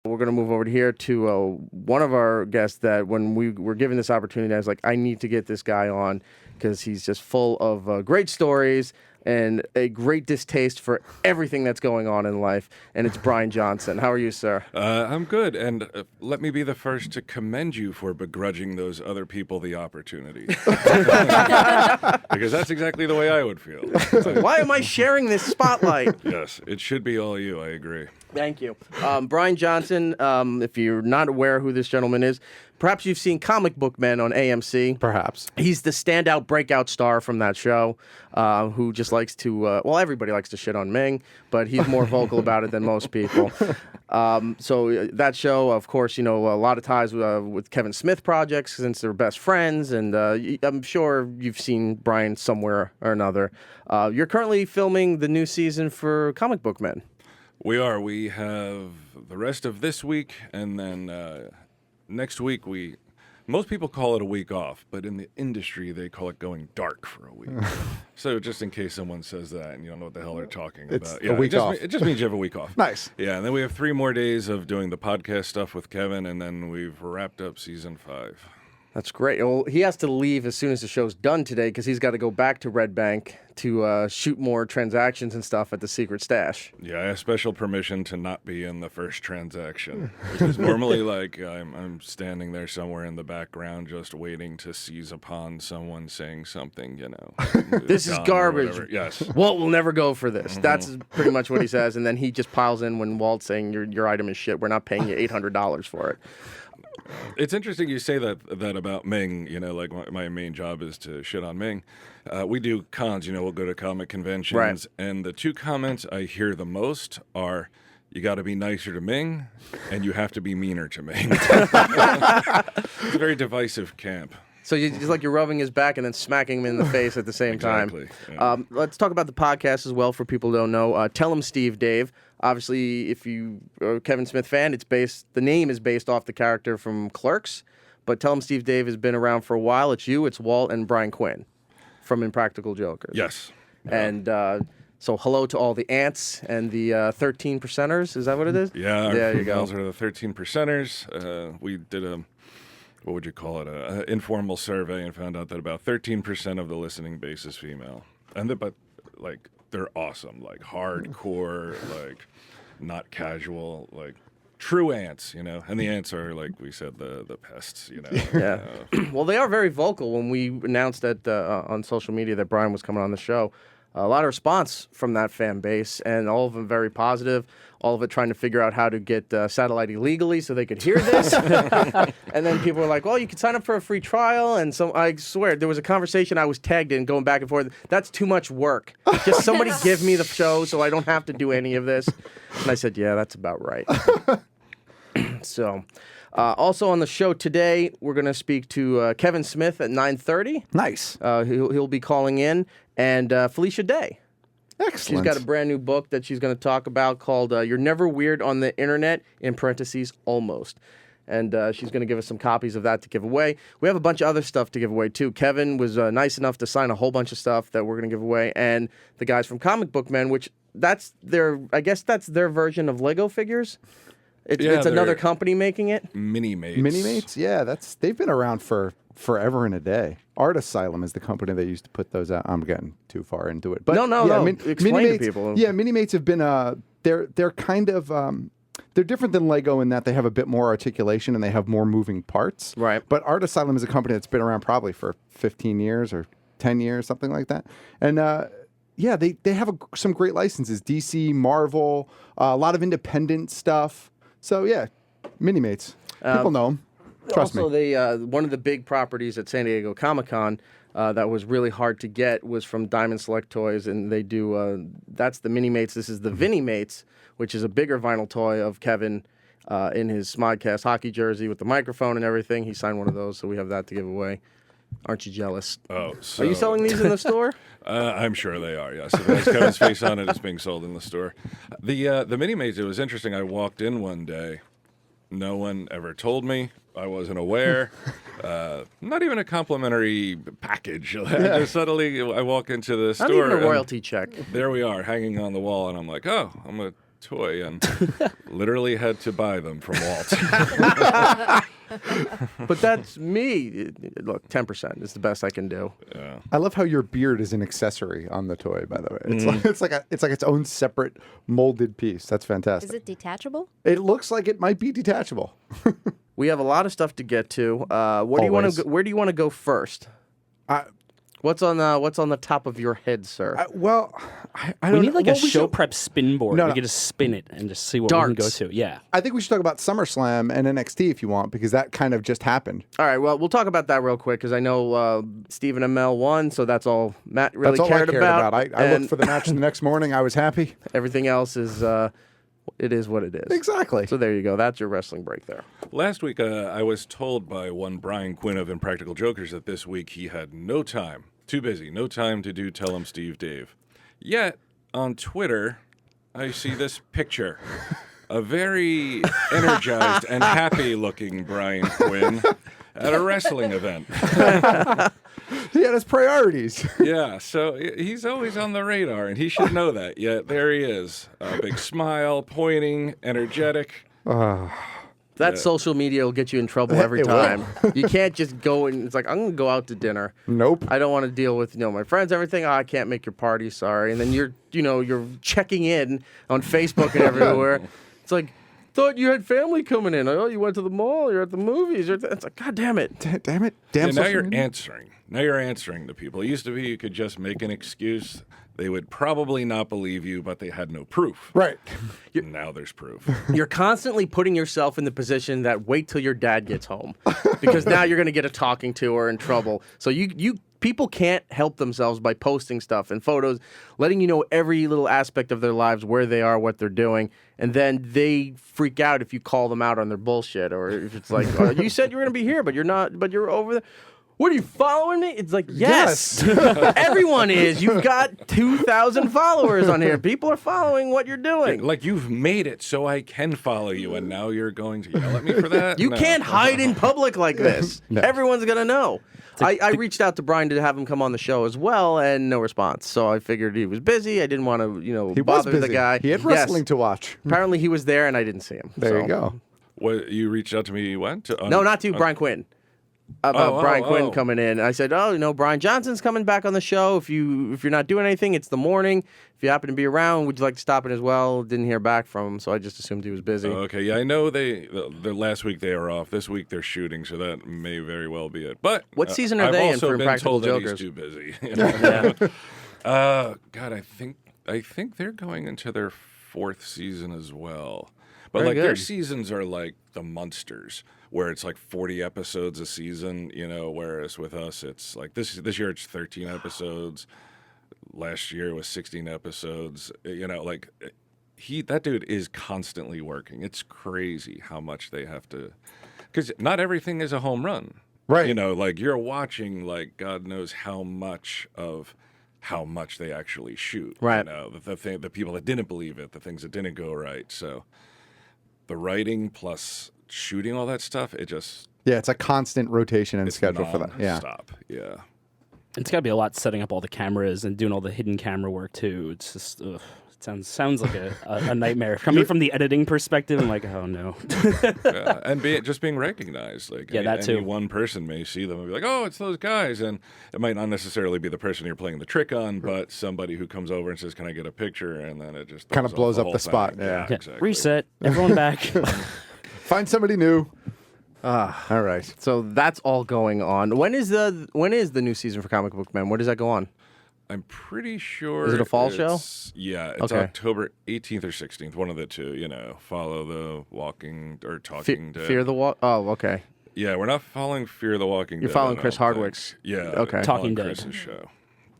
We're going to move over here to one of our guests that when we were given this opportunity, I was like, I need to get this guy on because he's just full of great stories and a great distaste for everything that's going on in life. And it's Bryan Johnson. How are you, sir? I'm good, and let me be the first to commend you for begrudging those other people the opportunity. Because that's exactly the way I would feel. Why am I sharing this spotlight? Yes, it should be all you, I agree. Thank you. Bryan Johnson, if you're not aware who this gentleman is, perhaps you've seen Comic Book Men on AMC. Perhaps. He's the standout breakout star from that show, who just likes to, everybody likes to shit on Ming, but he's more vocal about it than most people. So that show, of course, a lot of ties with Kevin Smith projects since they're best friends, and I'm sure you've seen Bryan somewhere or another. You're currently filming the new season for Comic Book Men. We are. We have the rest of this week, and then next week most people call it a week off, but in the industry they call it going dark for a week. So just in case someone says that and you don't know what the hell they're talking about. A week off. It just means you have a week off. Nice. Yeah, and then we have 3 more days of doing the podcast stuff with Kevin, and then we've wrapped up season 5. That's great. Well, he has to leave as soon as the show's done today because he's got to go back to Red Bank to shoot more transactions and stuff at the secret stash. Yeah, I have special permission to not be in the first transaction. Because normally, I'm standing there somewhere in the background just waiting to seize upon someone saying something, This is garbage. Yes. Walt will never go for this. That's pretty much what he says. And then he just piles in when Walt's saying your item is shit. We're not paying you $800 for it. It's interesting you say that about Ming. My main job is to shit on Ming. We do cons. We'll go to comic conventions, right. And the 2 comments I hear the most are, "You got to be nicer to Ming," and "You have to be meaner to Ming." It's a very divisive camp. So it's like you're rubbing his back and then smacking him in the face at the same Exactly, time. Yeah. Let's talk about the podcast as well for people who don't know. Tell him Steve Dave. Obviously, if you are a Kevin Smith fan, the name is based off the character from Clerks. But Tell him Steve Dave has been around for a while. It's you, it's Walt, and Brian Quinn from Impractical Jokers. Yes. And so hello to all the ants and the 13 percenters. Is that what it is? Yeah. There you go. Those are the 13 percenters. We did what would you call it, an informal survey, and found out that about 13% of the listening base is female. And they're awesome, hardcore, not casual, true ants, And the ants are, like we said, the pests, Yeah. Well, they are very vocal. When we announced that on social media that Bryan was coming on the show, a lot of response from that fan base, and all of them very positive. All of it trying to figure out how to get satellite illegally so they could hear this. And then people were like, "Well, you can sign up for a free trial." And so I swear there was a conversation I was tagged in, going back and forth. That's too much work. Just somebody give me the show so I don't have to do any of this. And I said, "Yeah, that's about right." So. Also on the show today, we're going to speak to Kevin Smith at 9:30. Nice. He'll be calling in, and Felicia Day. Excellent. She's got a brand new book that she's going to talk about called "You're Never Weird on the Internet," in parentheses, almost. And she's going to give us some copies of that to give away. We have a bunch of other stuff to give away, too. Kevin was nice enough to sign a whole bunch of stuff that we're going to give away. And the guys from Comic Book Men, which that's their version of Lego figures. It's another company making it. Mini-Mates. Mini-Mates? Yeah, they've been around for forever and a day. Art Asylum is the company that used to put those out. I'm getting too far into it. But no. Explain to people. Yeah, Mini-Mates have been, they're kind of, they're different than Lego in that they have a bit more articulation and they have more moving parts. Right. But Art Asylum is a company that's been around probably for 15 years or 10 years, something like that. And, they have some great licenses. DC, Marvel, a lot of independent stuff. So, yeah, Mini-Mates. People know them. Trust me. Also, one of the big properties at San Diego Comic-Con that was really hard to get was from Diamond Select Toys, and they do, that's the Mini-Mates. This is the Vinny-Mates, which is a bigger vinyl toy of Kevin in his Smodcast hockey jersey with the microphone and everything. He signed one of those, so we have that to give away. Aren't you jealous? Oh, so... Are you selling these in the store? I'm sure they are, yes. If it has Kevin's face on it, it's being sold in the store. The Mini-Mates, it was interesting. I walked in one day. No one ever told me. I wasn't aware. Not even a complimentary package. Just suddenly, I walk into the store. Not even a royalty check. There we are, hanging on the wall, and I'm like, oh, I'm a toy and literally had to buy them from Walt. But that's me. Look, 10% is the best I can do. Yeah. I love how your beard is an accessory on the toy. By the way, it's like its own separate molded piece. That's fantastic. Is it detachable? It looks like it might be detachable. We have a lot of stuff to get to. What do you want to? Where do you want to go first? What's on the top of your head, sir? I don't We need know. like Well, a we show should- prep spin board. No, We no. could just spin it and just see what we can go Darts. to. Yeah. I think we should talk about SummerSlam and NXT if you want, because that kind of just happened. All right, well, we'll talk about that real quick because I know Stephen and Mel won, so that's all Matt really That's all cared I cared about. I And looked for the match the next morning. I was happy. everything else is it is what it is. Exactly. So there you go. That's your wrestling break there. Last week, I was told by one Brian Quinn of Impractical Jokers that this week he had no time, too busy, no time to do Tell 'em Steve Dave. Yet, on Twitter, I see this picture. A very energized and happy-looking Brian Quinn at a wrestling event. He had his priorities. Yeah, so he's always on the radar, and he should know that. Yet there he is, a big smile, pointing, energetic. That social media will get you in trouble every It will. time. You can't just go and it's like, I'm going to go out to dinner. Nope. I don't want to deal with, my friends, everything. Oh, I can't make your party, sorry. And then you're checking in on Facebook and everywhere. It's like, thought you had family coming in. Oh, you went to the mall. You're at the movies. It's like, God damn it. Damn it. Yeah, Damn now social you're media. answering. Now you're answering to people. It used to be you could just make an excuse. They would probably not believe you, but they had no proof. Right. Now there's proof. You're constantly putting yourself in the position that wait till your dad gets home because now you're going to get a talking to or in trouble. So you people can't help themselves by posting stuff and photos, letting you know every little aspect of their lives, where they are, what they're doing, and then they freak out if you call them out on their bullshit or if it's like, oh, you said you were going to be here, but you're not, but you're over there. What are you following me? It's like, yes. Everyone is. You've got 2,000 followers on here. People are following what you're doing. Like you've made it so I can follow you, and now you're going to yell at me for that? You No. can't hide in public like this. No. Everyone's going to know. I reached out to Brian to have him come on the show as well, and no response. So I figured he was busy. I didn't want to, He was bother busy. the guy. He had Yes. wrestling to watch. Apparently he was there, and I didn't see him. There So- you go. What, you reached out to me when? No, not to Brian Quinn. About Brian Quinn oh. coming in. I said, Bryan Johnson's coming back on the show. If you're not doing anything, it's the morning. If you happen to be around, would you like to stop in as well? Didn't hear back from him, so I just assumed he was busy. Okay, yeah, I know the last week they were off. This week they're shooting, so that may very well be it. But What season are I've they in also for been Impractical told that Jokers? he's too busy. Yeah. God, I think they're going into their 4th season as well. But Very like their good. seasons are like the Munsters, where it's like 40 episodes a season, whereas with us it's like this year it's 13 episodes. Last year it was 16 episodes. That dude is constantly working. It's crazy how much they have to, because not everything is a home run. Right. Like you're watching like God knows how much they actually shoot. Right. The people that didn't believe it, the things that didn't go right. So the writing plus shooting all that stuff, it's Yeah, it's a constant rotation and schedule for that. Yeah. Stop. Yeah. It's got to be a lot setting up all the cameras and doing all the hidden camera work too. It's just it sounds like a nightmare. Coming from the editing perspective, I'm like, oh no. Yeah. And just being recognized. Like Yeah, that too. any one person may see them and be like, oh, it's those guys. And it might not necessarily be the person you're playing the trick on, but somebody who comes over and says, can I get a picture? And then it just Kind of blows up whole the spot, thing. yeah. Yeah. Exactly. Reset. Everyone back. Find somebody new. All right. So that's all going on. When is the new season for Comic Book Men? Where does that go on? I'm pretty sure. Is it a fall show? Yeah, it's Okay. October 18th or 16th, one of the two. Follow the Walking or Talking Dead. Fear the Walk. Oh, okay. Yeah, we're not following Fear the Walking Dead. You're following I Chris don't think. Hardwick's. Yeah. Okay. Talking following Dead. Chris's show.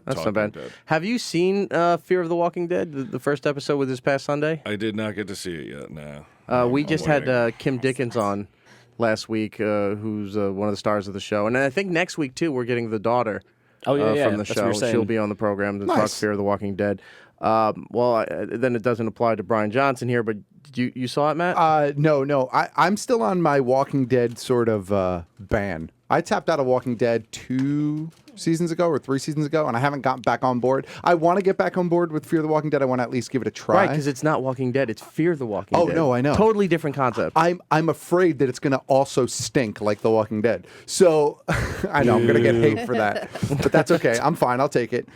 That's Talking not bad. Dead. Have you seen Fear of the Walking Dead, the first episode with this past Sunday? I did not get to see it yet. No. We I'm just waiting. had Kim Dickens on last week, who's one of the stars of the show. And I think next week, too, we're getting the daughter Oh yeah, from the that's what show. you're saying. She'll be on the program to talk Nice. Fear of the Walking Dead. Then it doesn't apply to Bryan Johnson here, but you saw it, Matt? No. I'm still on my Walking Dead sort of ban. I tapped out of Walking Dead 2 seasons ago or 3 seasons ago, and I haven't gotten back on board. I want to get back on board with Fear the Walking Dead. I want to at least give it a try. Right, because it's not Walking Dead. It's Fear the Walking Dead. Oh, no, I know. Totally different concept. I'm afraid that it's going to also stink like The Walking Dead. So I know I'm going to get hate for that, but that's okay. I'm fine. I'll take it.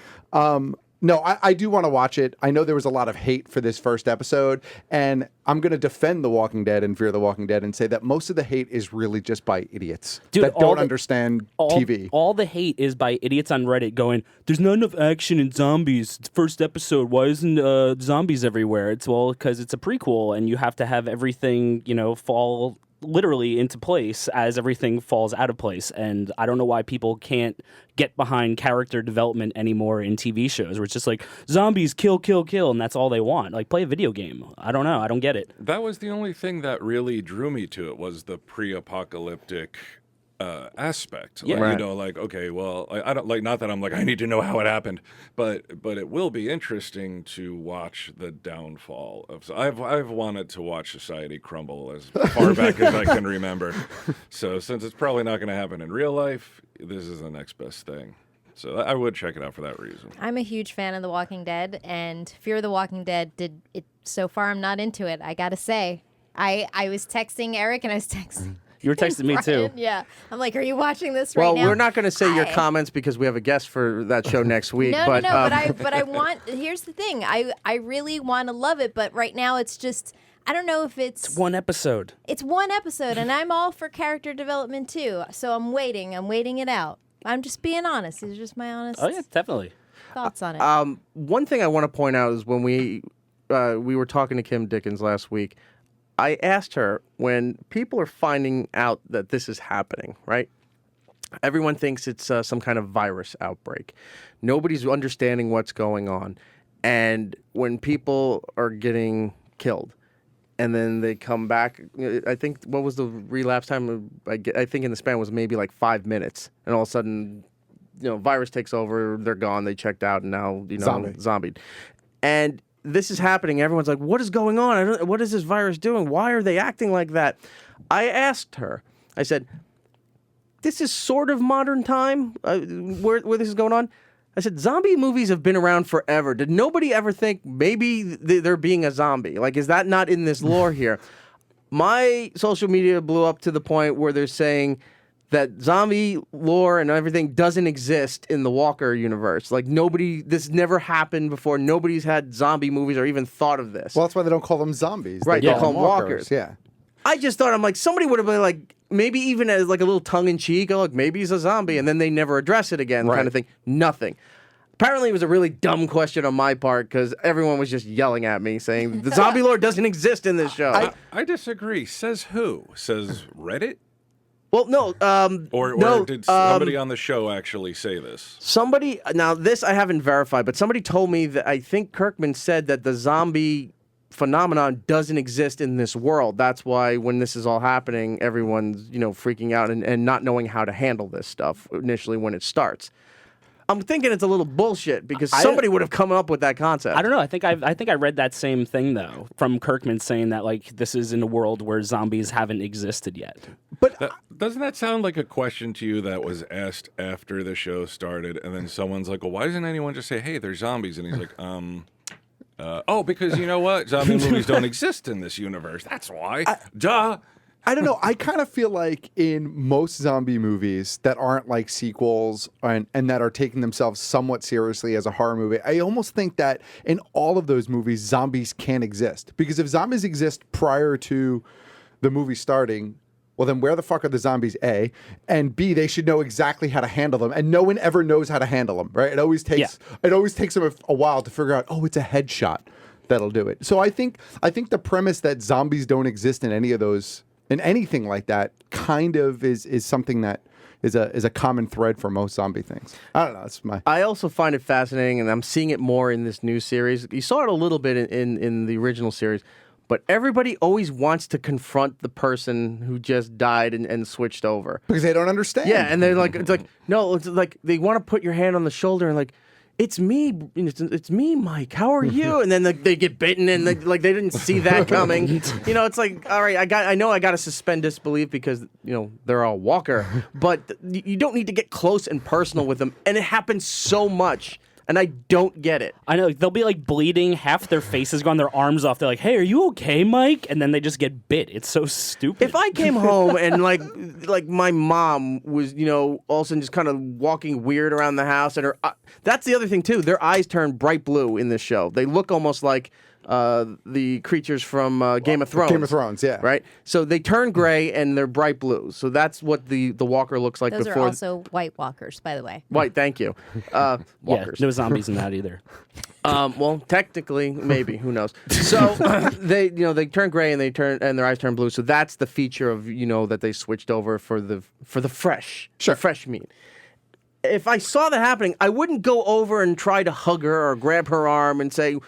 No, I do want to watch it. I know there was a lot of hate for this first episode, and I'm going to defend The Walking Dead and Fear the Walking Dead and say that most of the hate is really just by idiots that don't understand TV. All the hate is by idiots on Reddit going, there's not enough action in zombies. It's first episode. Why isn't zombies everywhere? It's because it's a prequel, and you have to have everything, fall literally into place as everything falls out of place. And I don't know why people can't get behind character development anymore in TV shows where it's just like zombies kill, and that's all they want. Like, play a video game. I don't know. I don't get it. That was the only thing that really drew me to it, was the pre-apocalyptic aspect. Yeah. Like, okay, well, I don't not that I'm like, I need to know how it happened, but it will be interesting to watch the downfall of. I've wanted to watch society crumble as far back as I can remember. So since it's probably not going to happen in real life, this is the next best thing. So I would check it out for that reason. I'm a huge fan of The Walking Dead, and Fear the Walking Dead did it. So far, I'm not into it. I gotta say, I was texting Erik, and I was texting. You were texting me too. Yeah. I'm like, are you watching this right now? Well, we're not going to say your comments because we have a guest for that show next week. No, but, but I want, here's the thing. I really want to love it, but right now it's just, I don't know if it's one episode. It's one episode, and I'm all for character development too. So I'm waiting it out. I'm just being honest. These are just my honest Oh, yeah, definitely. thoughts on it. One thing I want to point out is when we were talking to Kim Dickens last week, I asked her, when people are finding out that this is happening, right? Everyone thinks it's some kind of virus outbreak. Nobody's understanding what's going on. And when people are getting killed and then they come back, I think, what was the relapse time? I think in the span was maybe like 5 minutes. And all of a sudden, virus takes over, they're gone, they checked out, and now, zombied. And this is happening. Everyone's like, what is going on? What is this virus doing? Why are they acting like that? I asked her, I said, this is sort of modern time where this is going on. I said, zombie movies have been around forever. Did nobody ever think maybe they're being a zombie? Like, is that not in this lore here? My social media blew up to the point where they're saying that zombie lore and everything doesn't exist in the Walker universe. Like, this never happened before. Nobody's had zombie movies or even thought of this. Well, that's why they don't call them zombies. Right, They they call them walkers. Yeah. I just thought, I'm like, somebody would have been like, maybe even as like a little tongue-in-cheek, oh, look, maybe he's a zombie, and then they never address it again, kind of thing. Nothing. Apparently, it was a really dumb question on my part because everyone was just yelling at me saying, the zombie lore doesn't exist in this show. I disagree. Says who? Says Reddit? Well, no. Or no, did somebody on the show actually say this? Somebody, now this I haven't verified, but somebody told me that I think Kirkman said that the zombie phenomenon doesn't exist in this world. That's why when this is all happening, everyone's, freaking out and not knowing how to handle this stuff initially when it starts. I'm thinking it's a little bullshit because somebody would have come up with that concept. I don't know. I think I read that same thing though from Kirkman saying that like this is in a world where zombies haven't existed yet. But doesn't that sound like a question to you that was asked after the show started, and then someone's like, "Well, why doesn't anyone just say, hey, they're zombies?" And he's like, because you know what? Zombie movies don't exist in this universe. That's why. Duh." I don't know. I kind of feel like in most zombie movies that aren't like sequels and that are taking themselves somewhat seriously as a horror movie, I almost think that in all of those movies, zombies can exist. Because if zombies exist prior to the movie starting, well, then where the fuck are the zombies, A? And B, they should know exactly how to handle them. And no one ever knows how to handle them, right? It always takes them a while to figure out, oh, it's a headshot that'll do it. So I think the premise that zombies don't exist in any of those, in anything like that, kind of is something that is a common thread for most zombie things. I don't know. It's I also find it fascinating, and I'm seeing it more in this new series. You saw it a little bit in the original series, but everybody always wants to confront the person who just died and switched over. because they don't understand. Yeah, and they're like, it's like, no, it's like they want to put your hand on the shoulder and like, it's me, it's me, Mike. How are you? And then they get bitten, and they didn't see that coming. It's like, all right, I know I got to suspend disbelief because they're a walker, but you don't need to get close and personal with them, and it happens so much. And I don't get it. I know. They'll be like bleeding. Half their faces gone, their arms off. They're like, hey, are you okay, Mike? And then they just get bit. It's so stupid. If I came home and like my mom was, all of a sudden just kind of walking weird around the house, and that's the other thing too. Their eyes turn bright blue in this show. They look almost like the creatures from Game of Thrones. Game of Thrones, yeah. Right? So they turn gray and they're bright blue. So that's what the walker looks like Those before. are also white walkers, by the way. White, thank you. Walkers. Yeah, no zombies in that either. Well, technically, maybe. Who knows? So they turn gray and their eyes turn blue. So that's the feature of that they switched over for the fresh, the fresh meat. If I saw that happening, I wouldn't go over and try to hug her or grab her arm and say,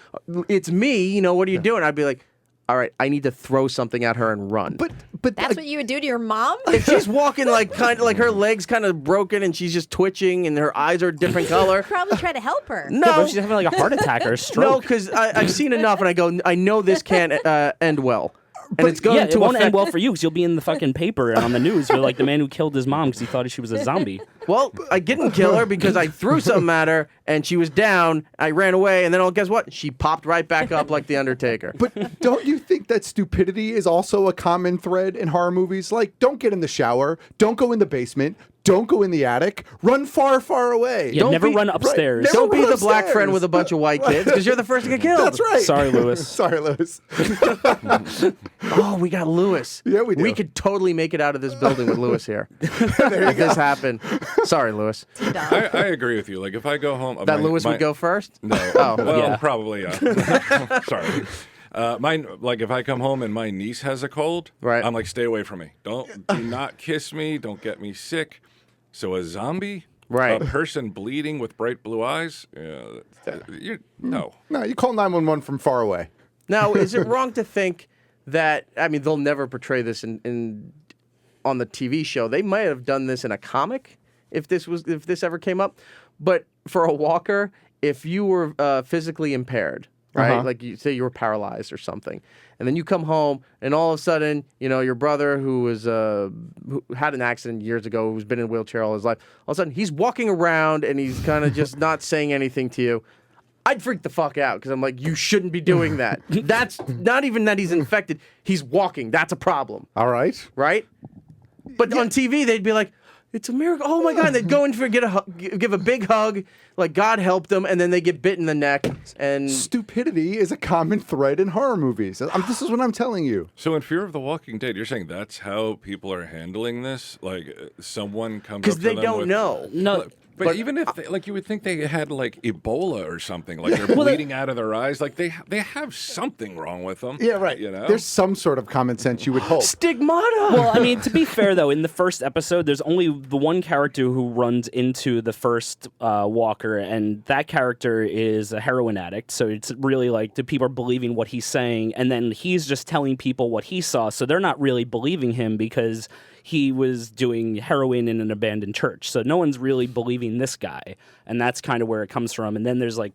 "It's me." What are you doing? I'd be like, "All right, I need to throw something at her and run." But That's what you would do to your mom? if she's walking kind of like her legs kind of broken and she's just twitching and her eyes are a different color. Probably try to help her. No, But if she's having like a heart attack or a no, stroke. because I've seen enough and I go, I know this can't end well. And it's going Yeah, to it won't affect. end well for you because you'll be in the fucking paper and on the news for like the man who killed his mom because he thought she was a zombie. Well, I didn't kill her because I threw something at her and she was down. I ran away and then guess what? She popped right back up like the Undertaker. But don't you think that stupidity is also a common thread in horror movies? Like, don't get in the shower, don't go in the basement, don't go in the attic, run far, far away. Yeah, Don't never be- run upstairs. Never Don't be run the black upstairs. friend with a bunch of white kids because you're the first to get killed. That's right. Sorry, Lewis. Sorry, Lewis. Oh, we got Lewis. Yeah, we do. We could totally make it out of this building with Lewis here. If this happened. Sorry, Lewis. I agree with you. Like if I go home, That Lewis would go first? No. Oh. Well, Yeah. probably. Yeah. Sorry. Mine, like if I come home and my niece has a cold, Right. I'm like, stay away from me. Do not kiss me. Don't get me sick. So a zombie, Right. a person bleeding with bright blue eyes, no. No, you call 911 from far away. Now, is it wrong to think that, they'll never portray this on the TV show. They might have done this in a comic if this ever came up. But for a walker, if you were physically impaired, right? Like you say you were paralyzed or something, and then you come home and all of a sudden, your brother who had an accident years ago, who's been in a wheelchair all his life, all of a sudden he's walking around and he's kind of just not saying anything to you. I'd freak the fuck out because I'm like, you shouldn't be doing that. That's not even that he's infected. He's walking. That's a problem, All right? But on TV, they'd be like, it's a miracle. Oh my God. And they'd go in for give a big hug, like God helped them, and then they get bit in the neck. And Stupidity is a common thread in horror movies. This is what I'm telling you. So in Fear of the Walking Dead, you're saying that's how people are handling this? Like someone comes up because to they them don't with, know. No. But even if you would think they had like Ebola or something, like they're bleeding out of their eyes, like they have something wrong with them. Yeah, right. There's There's some sort of common sense you would hope. Stigmata. Well, to be fair, though, in the first episode, there's only the one character who runs into the first walker, and that character is a heroin addict. So it's really like the people are believing what he's saying, and then he's just telling people what he saw. So they're not really believing him because he was doing heroin in an abandoned church. So no one's really believing this guy. And that's kind of where it comes from. And then there's like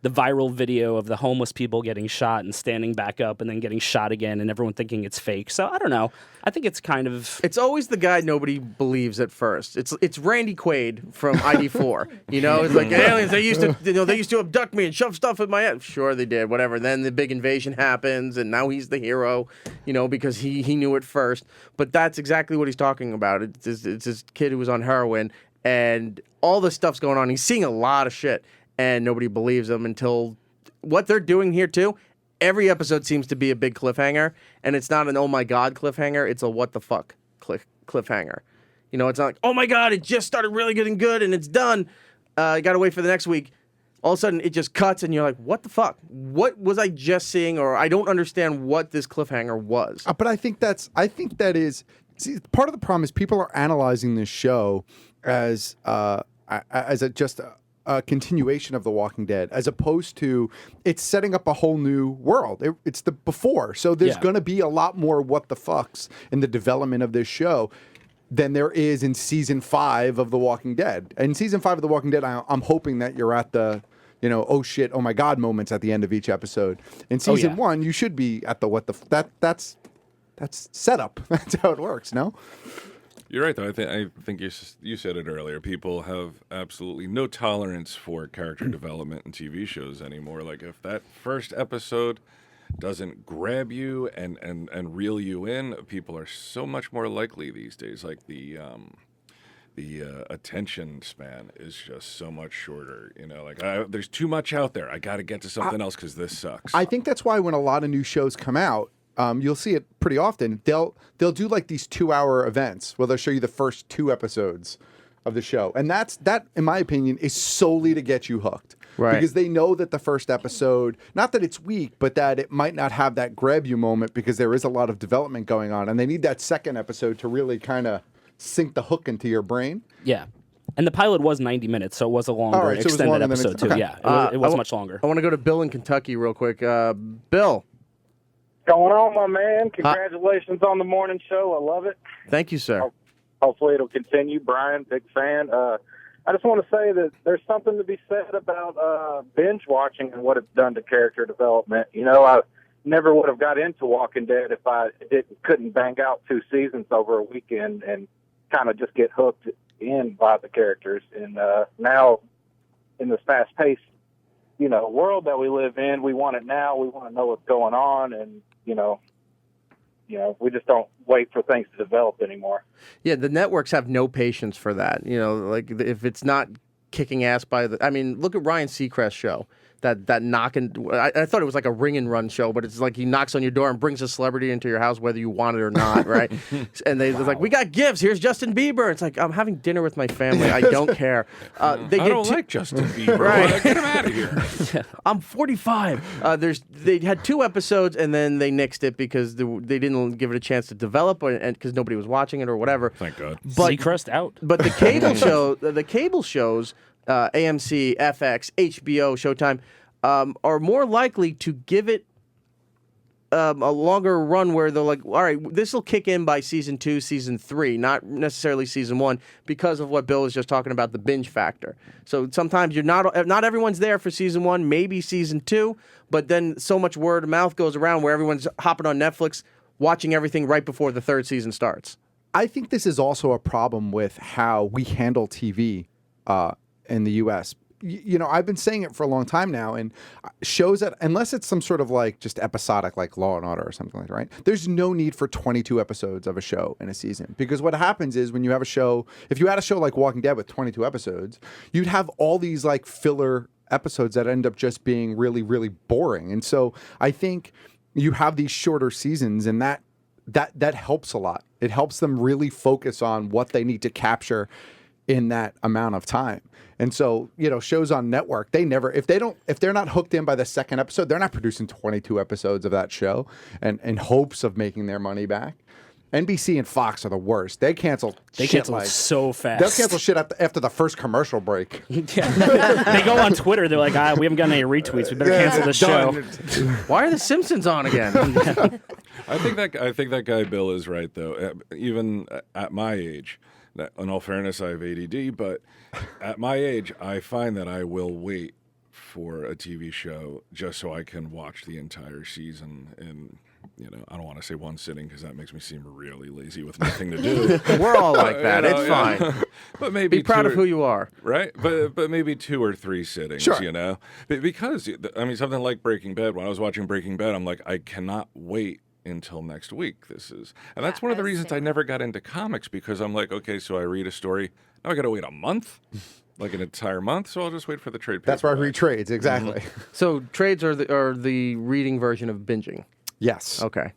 the viral video of the homeless people getting shot and standing back up and then getting shot again and everyone thinking it's fake. So I don't know. I think it's kind of... It's always the guy nobody believes at first. It's Randy Quaid from ID4. It's like aliens. They used to abduct me and shove stuff in my head. Sure, they did. Whatever. Then the big invasion happens, and now he's the hero. Because he knew it first. But that's exactly what he's talking about. It's this kid who was on heroin, and all this stuff's going on. He's seeing a lot of shit, and nobody believes him until what they're doing here too. Every episode seems to be a big cliffhanger, and it's not an oh my god cliffhanger. It's a what the fuck cliffhanger. It's not like oh my god, it just started really getting good and it's done. I gotta wait for the next week. All of a sudden, it just cuts, and you're like, what the fuck? What was I just seeing? Or I don't understand what this cliffhanger was. But I think that is part of the problem is people are analyzing this show as just a continuation of The Walking Dead, as opposed to it's setting up a whole new world. It's the before, so there's going to be a lot more what the fucks in the development of this show than there is in season 5 of The Walking Dead. And season 5 of The Walking Dead, I'm hoping that you're at the oh shit, oh my god moments at the end of each episode. In season 1, you should be at the that's setup. That's how it works, no? You're right, though. I think you said it earlier. People have absolutely no tolerance for character development in TV shows anymore. Like, if that first episode doesn't grab you and reel you in, people are so much more likely these days. Like, the attention span is just so much shorter. Like, there's too much out there. I got to get to something else because this sucks. I think that's why when a lot of new shows come out, you'll see it pretty often. They'll do like these 2-hour events where they'll show you the first 2 episodes of the show, and that, in my opinion, is solely to get you hooked. Right. Because they know that the first episode, not that it's weak, but that it might not have that grab you moment because there is a lot of development going on, and they need that second episode to really kind of sink the hook into your brain. Yeah. And the pilot was 90 minutes, so it was a longer, extended episode, too. Okay. Yeah, it was much longer. I want to go to Bill in Kentucky real quick. Bill. Going on, my man. Congratulations on the morning show. I love it. Thank you, sir. Hopefully it'll continue. Brian, big fan. I just want to say that there's something to be said about binge watching and what it's done to character development. I never would have got into Walking Dead if I couldn't bang out 2 seasons over a weekend and kind of just get hooked in by the characters. And now, in this fast-paced, world that we live in, we want it now. We want to know what's going on, and we just don't wait for things to develop anymore. Yeah, the networks have no patience for that. Like if it's not kicking ass look at Ryan Seacrest's show. That knocking. I thought it was like a ring and run show, but it's like he knocks on your door and brings a celebrity into your house whether you want it or not, right? And they're like, "We got gifts. Here's Justin Bieber." It's like, I'm having dinner with my family. I don't care. I don't like Justin Bieber. Right. Get him out of here. I'm 45. They had 2 episodes and then they nixed it because they didn't give it a chance to develop, and because nobody was watching it or whatever. Thank God. But Seacrest out. But the cable shows. AMC, FX, HBO, Showtime, are more likely to give it a longer run where they're like, all right, this will kick in by season 2, season 3, not necessarily season 1, because of what Bill was just talking about, the binge factor. So sometimes you're not everyone's there for season 1, maybe season 2, but then so much word of mouth goes around where everyone's hopping on Netflix, watching everything right before the 3rd season starts. I think this is also a problem with how we handle TV in the U.S. I've been saying it for a long time now, and shows that unless it's some sort of like just episodic, like Law and Order or something like that, right? There's no need for 22 episodes of a show in a season, because what happens is when you have a show, if you had a show like Walking Dead with 22 episodes, you'd have all these like filler episodes that end up just being really, really boring. And so I think you have these shorter seasons, and that helps a lot. It helps them really focus on what they need to capture in that amount of time. And so, shows on network, if they're not hooked in by the 2nd episode, they're not producing 22 episodes of that show and in hopes of making their money back. NBC and Fox are the worst. They cancel so fast. They'll cancel shit after the first commercial break. Yeah. They go on Twitter. They're like, we haven't gotten any retweets. We better cancel this show. Why are the Simpsons on again? I think that guy Bill is right, though. Even at my age, in all fairness, I have ADD, but at my age, I find that I will wait for a TV show just so I can watch the entire season in, I don't want to say one sitting because that makes me seem really lazy with nothing to do. We're all like that. It's fine. But maybe be proud of who you are. Right? But maybe 2 or 3 sittings, sure. Because, something like Breaking Bad, when I was watching Breaking Bad, I'm like, I cannot wait until next week. And that's one of the reasons I never got into comics, because I'm like, okay, so I read a story, now I got to wait a month, like an entire month, so I'll just wait for the trade. That's why I read trades, exactly. Mm-hmm. So trades are the reading version of binging. Yes. Okay.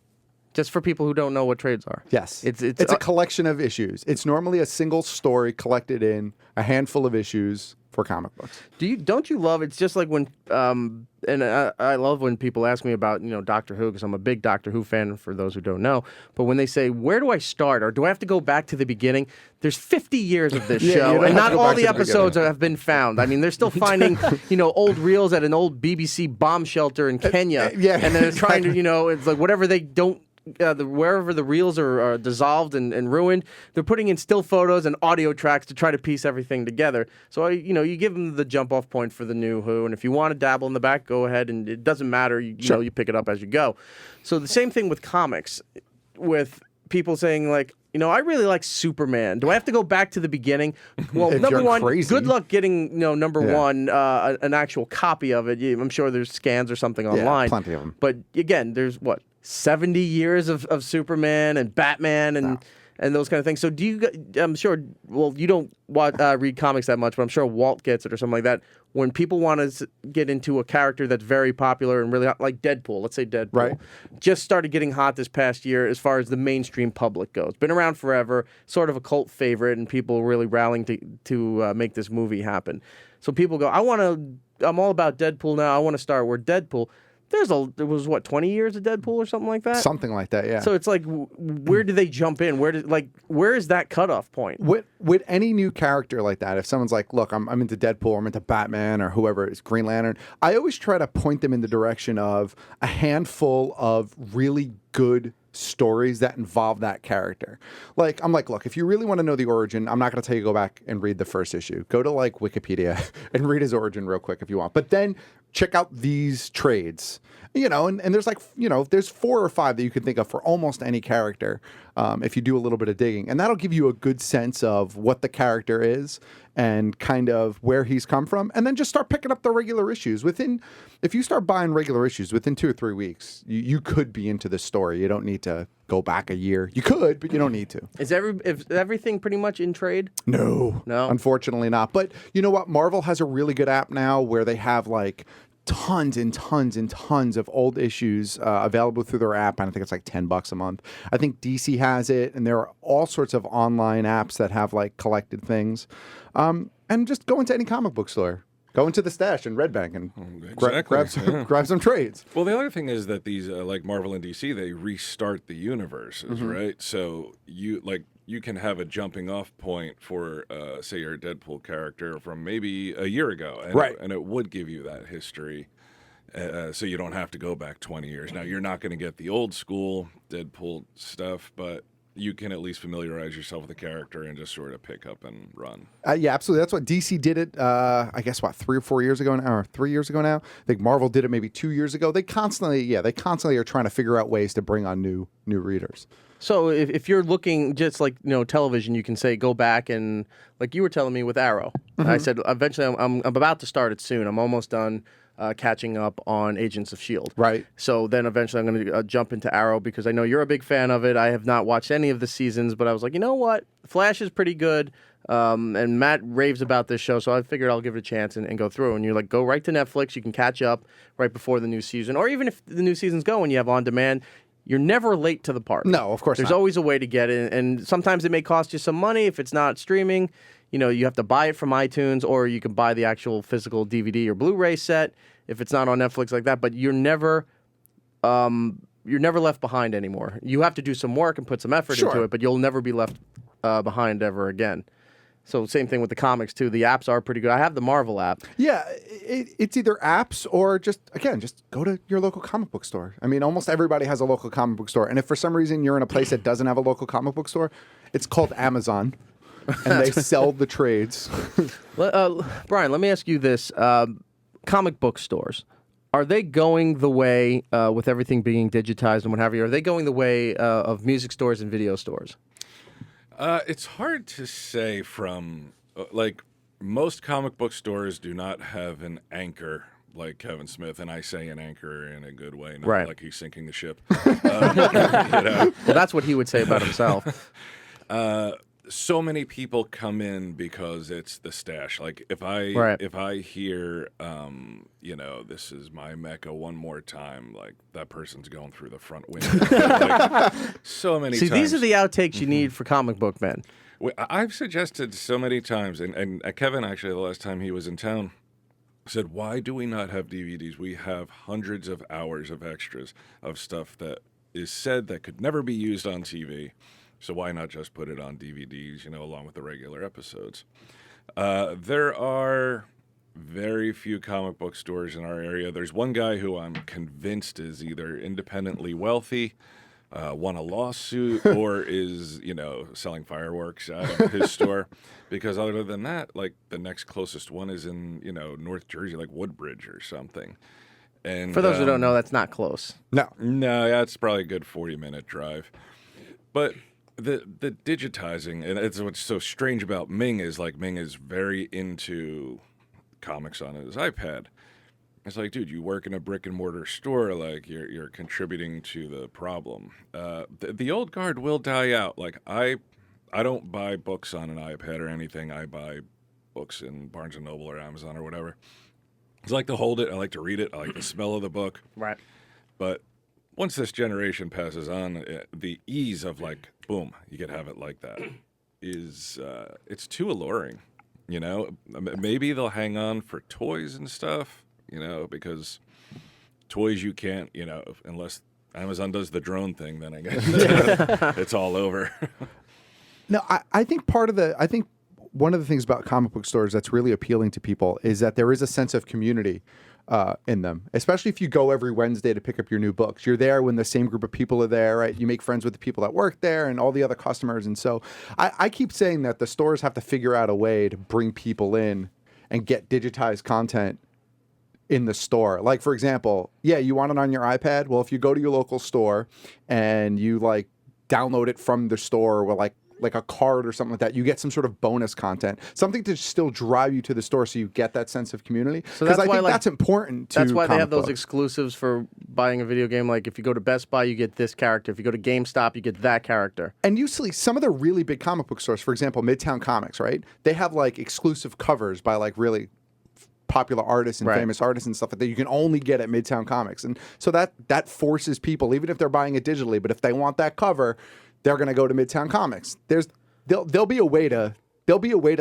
Just for people who don't know what trades are. Yes. It's a collection of issues. It's normally a single story collected in a handful of issues for comic books. Don't you love? It's just like when and I love when people ask me about Doctor Who, because I'm a big Doctor Who fan. For those who don't know, but when they say, "Where do I start?" or "Do I have to go back to the beginning?" There's 50 years of this show, and not all the episodes have been found. I mean, they're still finding old reels at an old BBC bomb shelter in Kenya, yeah, and then they're trying to it's like whatever they don't wherever the reels are dissolved and ruined, they're putting in still photos and audio tracks to try to piece everything together. So you give them the jump off point for the new Who, and if you want to dabble in the back, go ahead, and it doesn't matter. You know, you pick it up as you go. So the same thing with comics, with people saying like, I really like Superman. Do I have to go back to the beginning? Well, If number you're one, crazy. good luck getting number one an actual copy of it. I'm sure there's scans or something online. plenty of them. But again, there's 70 years of Superman and Batman and those kind of things. So I'm sure, you don't read comics that much, but I'm sure Walt gets it or something like that. When people want to get into a character that's very popular and really hot, like Deadpool, let's say Deadpool, Right. just started getting hot this past year as far as the mainstream public goes. Been around forever, sort of a cult favorite, and people really rallying to make this movie happen. So people go, I'm all about Deadpool now. I want to start where Deadpool. There was 20 years of Deadpool or something like that? Something like that, yeah. So it's like, where do they jump in? Where is that cutoff point? With any new character like that, if someone's like, look, I'm into Deadpool, I'm into Batman, or whoever is Green Lantern, I always try to point them in the direction of a handful of really good stories that involve that character. I'm like, look, if you really want to know the origin, I'm not going to tell you go back and read the first issue. Go to Wikipedia and read his origin real quick if you want. But then check out these trades, and there's there's 4 or 5 that you can think of for almost any character if you do a little bit of digging. And that'll give you a good sense of what the character is and kind of where he's come from. And then just start picking up the regular issues. If you start buying regular issues within 2 or 3 weeks, you could be into this story. You don't need to go back a year. You could, but you don't need to. Is everything pretty much in trade? No, unfortunately not. But you know what? Marvel has a really good app now where they have tons and tons and tons of old issues available through their app, and I think it's $10 a month. I think DC has it, and there are all sorts of online apps that have collected things. And just go into any comic book store. Go into the stash in Red Bank and grab some trades. Well, the other thing is that these, like Marvel and DC, they restart the universes, right? So you can have a jumping off point for, say, your Deadpool character from maybe a year ago. And and it would give you that history. So you don't have to go back 20 years. Now, you're not going to get the old school Deadpool stuff, but you can at least familiarize yourself with the character and just sort of pick up and run. Yeah, absolutely. That's what DC did it, I guess, 3 or 4 years ago now, or 3 years ago now. I think Marvel did it maybe 2 years ago. They constantly are trying to figure out ways to bring on new readers. So if you're looking just television, you can say go back and like you were telling me with Arrow. I said eventually I'm about to start it soon. I'm almost done catching up on Agents of S.H.I.E.L.D. Right. So then eventually I'm going to jump into Arrow because I know you're a big fan of it. I have not watched any of the seasons, but I was like, you know what? Flash is pretty good. And Matt raves about this show, so I figured I'll give it a chance and go through. And you're like, go right to Netflix. You can catch up right before the new season. Or even if the new season's going, you have on demand. You're never late to the party. No, of course There's not. always a way to get it. And sometimes it may cost you some money if it's not streaming. You have to buy it from iTunes, or you can buy the actual physical DVD or Blu-ray set if it's not on Netflix like that. But you're never left behind anymore. You have to do some work and put some effort into it, but you'll never be left behind ever again. So same thing with the comics too. The apps are pretty good. I have the Marvel app. Yeah, it's either apps or just go to your local comic book store. I mean, almost everybody has a local comic book store. And if for some reason you're in a place that doesn't have a local comic book store, it's called Amazon. And they sell the trades. Brian, let me ask you this. Comic book stores, are they going the way, with everything being digitized and what have you, are they going the way of music stores and video stores? It's hard to say from, most comic book stores do not have an anchor like Kevin Smith, and I say an anchor in a good way, not like he's sinking the ship. Well, that's what he would say about himself. So many people come in because it's the stash. Like if I hear, this is my Mecca one more time, like that person's going through the front window. So many times. See, these are the outtakes you need for comic book men. I've suggested so many times, and Kevin actually the last time he was in town said, why do we not have DVDs? We have hundreds of hours of extras of stuff that is said that could never be used on TV. So why not just put it on DVDs, along with the regular episodes? There are very few comic book stores in our area. There's one guy who I'm convinced is either independently wealthy won a lawsuit or is, selling fireworks out of his store. Because other than that, like the next closest one is in, North Jersey, like Woodbridge or something. And For those who don't know, that's not close. No. that's probably a good 40-minute drive. But the digitizing, and it's what's so strange about Ming is very into comics on his iPad. It's like, dude, you work in a brick and mortar store, like you're contributing to the problem. The old guard will die out. Like I don't buy books on an iPad or anything. I buy books in Barnes and Noble or Amazon or whatever. I like to hold it. I like to read it. I like the smell of the book. Right. But once this generation passes on, the ease of like, boom, you could have it like that is it's too alluring. Maybe they'll hang on for toys and stuff. Because toys you can't, unless Amazon does the drone thing, then I guess it's all over. No, I think one of the things about comic book stores that's really appealing to people is that there is a sense of community in them, especially if you go every Wednesday to pick up your new books. You're there when the same group of people are there, right? You make friends with the people that work there and all the other customers. And so I keep saying that the stores have to figure out a way to bring people in and get digitized content in the store. Like, for example, you want it on your iPad? Well, if you go to your local store and you like download it from the store or like a card or something like that, you get some sort of bonus content, something to still drive you to the store so you get that sense of community. So because that's I why, think like, that's important to That's why they comic have those books. exclusives for buying a video game. Like if you go to Best Buy, you get this character. If you go to GameStop, you get that character. And usually some of the really big comic book stores, for example, Midtown Comics, right? They have like exclusive covers by like really popular artists and Right. famous artists and stuff like that you can only get at Midtown Comics. And so that forces people, even if they're buying it digitally, but if they want that cover, they're going to go to Midtown Comics. There'll be a way to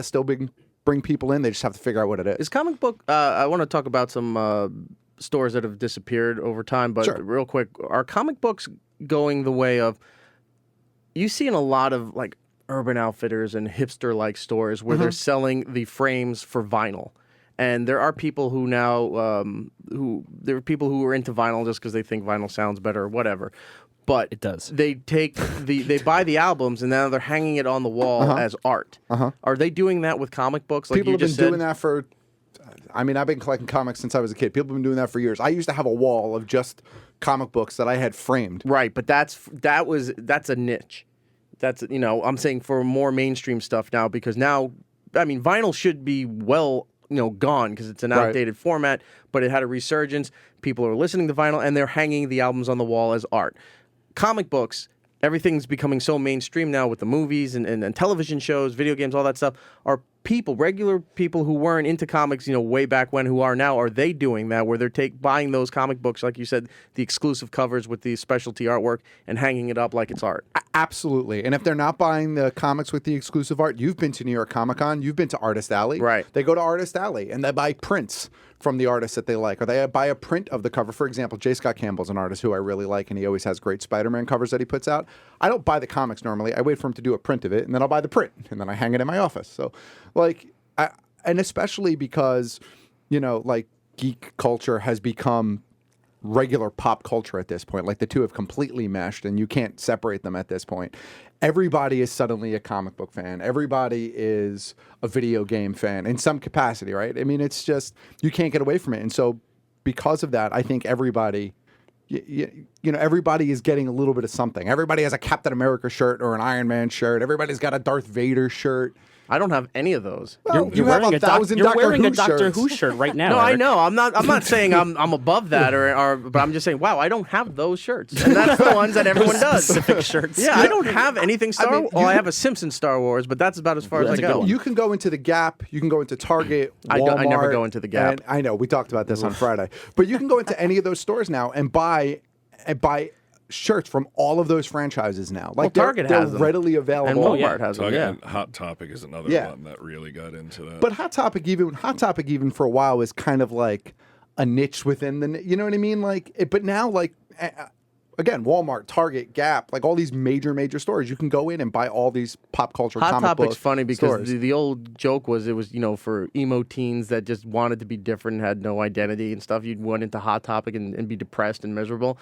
still bring people in. They just have to figure out what it is. Is comic book? I want to talk about some stores that have disappeared over time, but Sure. real quick, are comic books going the way of? You see in a lot of like Urban Outfitters and hipster-like stores where they're selling the frames for vinyl. And there are people who now, there are people who are into vinyl just because they think vinyl sounds better or whatever. But It does. They take they buy the albums and now they're hanging it on the wall as art. Are they doing that with comic books? Like People you have been just said? doing that for. I mean, I've been collecting comics since I was a kid. People have been doing that for years. I used to have a wall of just comic books that I had framed. Right, but that's a niche. That's I'm saying for more mainstream stuff now because now, I mean, vinyl should be gone because it's an Right. outdated format, but it had a resurgence. People are listening to vinyl and they're hanging the albums on the wall as art. Comic books, everything's becoming so mainstream now with the movies and television shows, video games, all that stuff. Are regular people who weren't into comics, way back when, who are now, are they doing that where they're buying those comic books, like you said, the exclusive covers with the specialty artwork and hanging it up like it's art? Absolutely. And if they're not buying the comics with the exclusive art, you've been to New York Comic Con, you've been to Artist Alley. Right. They go to Artist Alley and they buy prints from the artists that they like, or they buy a print of the cover. For example, J. Scott Campbell's an artist who I really like, and he always has great Spider-Man covers that he puts out. I don't buy the comics normally. I wait for him to do a print of it, and then I'll buy the print, and then I hang it in my office. So, and especially because, geek culture has become regular pop culture at this point. Like the two have completely meshed and you can't separate them at this point. Everybody is suddenly a comic book fan. Everybody is a video game fan in some capacity, right? I mean, it's just, you can't get away from it. And so because of that, I think everybody, everybody is getting a little bit of something. Everybody has a Captain America shirt or an Iron Man shirt. Everybody's got a Darth Vader shirt. I don't have any of those. Well, You're you have wearing a thousand Doctor wearing Who a Doctor shirts. Who shirt right now. No, I Eric. know. I'm not saying I'm above that but I'm just saying, wow, I don't have those shirts. And that's the ones that everyone does. Specific shirts. Yeah, I don't have anything Star mean, Wars. Well, I have a Simpsons Star Wars, but that's about as far as I That's a good go. one. You can go into the Gap. You can go into Target, Walmart. I never go into the Gap. And I know we talked about this on Friday, but you can go into any of those stores now and buy shirts from all of those franchises now. Like Target they're has them. readily available. And Walmart has them. Talking- Yeah. and Hot Topic is another Yeah. one that really got into that. But Hot Topic even for a while was kind of like a niche within the. You know what I mean? But now again, Walmart, Target, Gap, like all these major stores, you can go in and buy all these pop culture Hot comic Topic's book funny because stores. the old joke was it was for emo teens that just wanted to be different and had no identity and stuff. You'd went into Hot Topic and be depressed and miserable.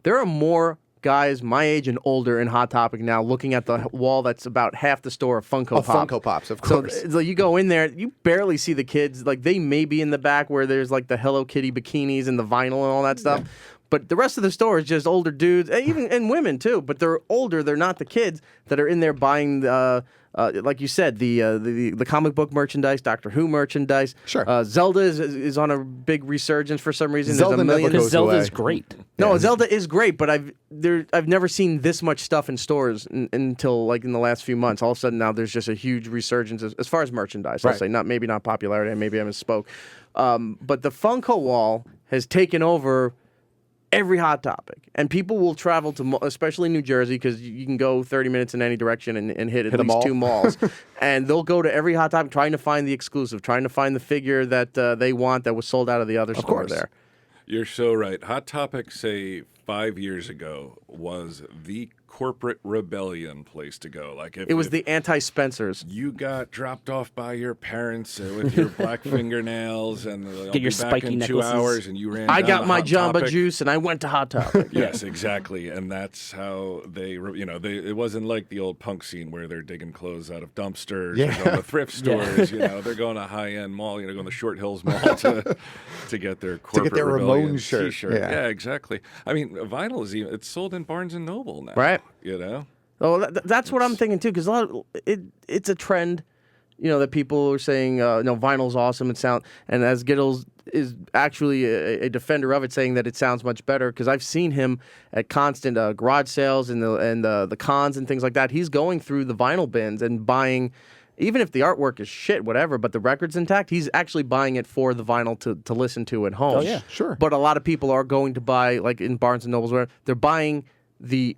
There are more guys my age and older in Hot Topic now looking at the wall that's about half the store of Funko Pops. Funko Pops, of course. So you go in there, you barely see the kids. Like, they may be in the back where there's like the Hello Kitty bikinis and the vinyl and all that stuff. Yeah. But the rest of the store is just older dudes, and women too. But they're older. They're not the kids that are in there buying, like you said, the comic book merchandise, Doctor Who merchandise. Sure. Zelda is on a big resurgence for some reason. Zelda There's a million. never goes Zelda's away. great. No, Zelda is great, but I've never seen this much stuff in stores until like in the last few months. All of a sudden now there's just a huge resurgence as far as merchandise. I'll say maybe not popularity, maybe I misspoke, but the Funko wall has taken over every Hot Topic, and people will travel to, especially New Jersey, because you can go 30 minutes in any direction and hit at least 2 malls, and they'll go to every Hot Topic trying to find the exclusive, trying to find the figure that they want that was sold out of the other store there. You're so right. Hot Topic, say 5 years ago, was the corporate rebellion place to go. Like it was the anti-Spencers. You got dropped off by your parents with your black fingernails and get your spiky in necklaces. 2 hours, and you ran. I down got to my Hot Jamba Topic. Juice and I went to Hot Topic. Yes, exactly, and that's how they. It wasn't like the old punk scene where they're digging clothes out of dumpsters, they're going to thrift stores. They're going to high-end mall. Going to Short Hills Mall to get their corporate their rebellion Ramon shirt. T-shirt. Yeah, exactly. I mean, vinyl is it's sold in Barnes and Noble now. Right. Oh, that's what I'm thinking too, because it's a trend, that people are saying, vinyl's awesome and as Giddles is actually a defender of it, saying that it sounds much better, because I've seen him at constant garage sales and the cons and things like that. He's going through the vinyl bins and buying, even if the artwork is shit, whatever, but the record's intact, he's actually buying it for the vinyl to listen to at home. Oh, yeah. Sure. But a lot of people are going to buy, like in Barnes & Nobles, where they're buying the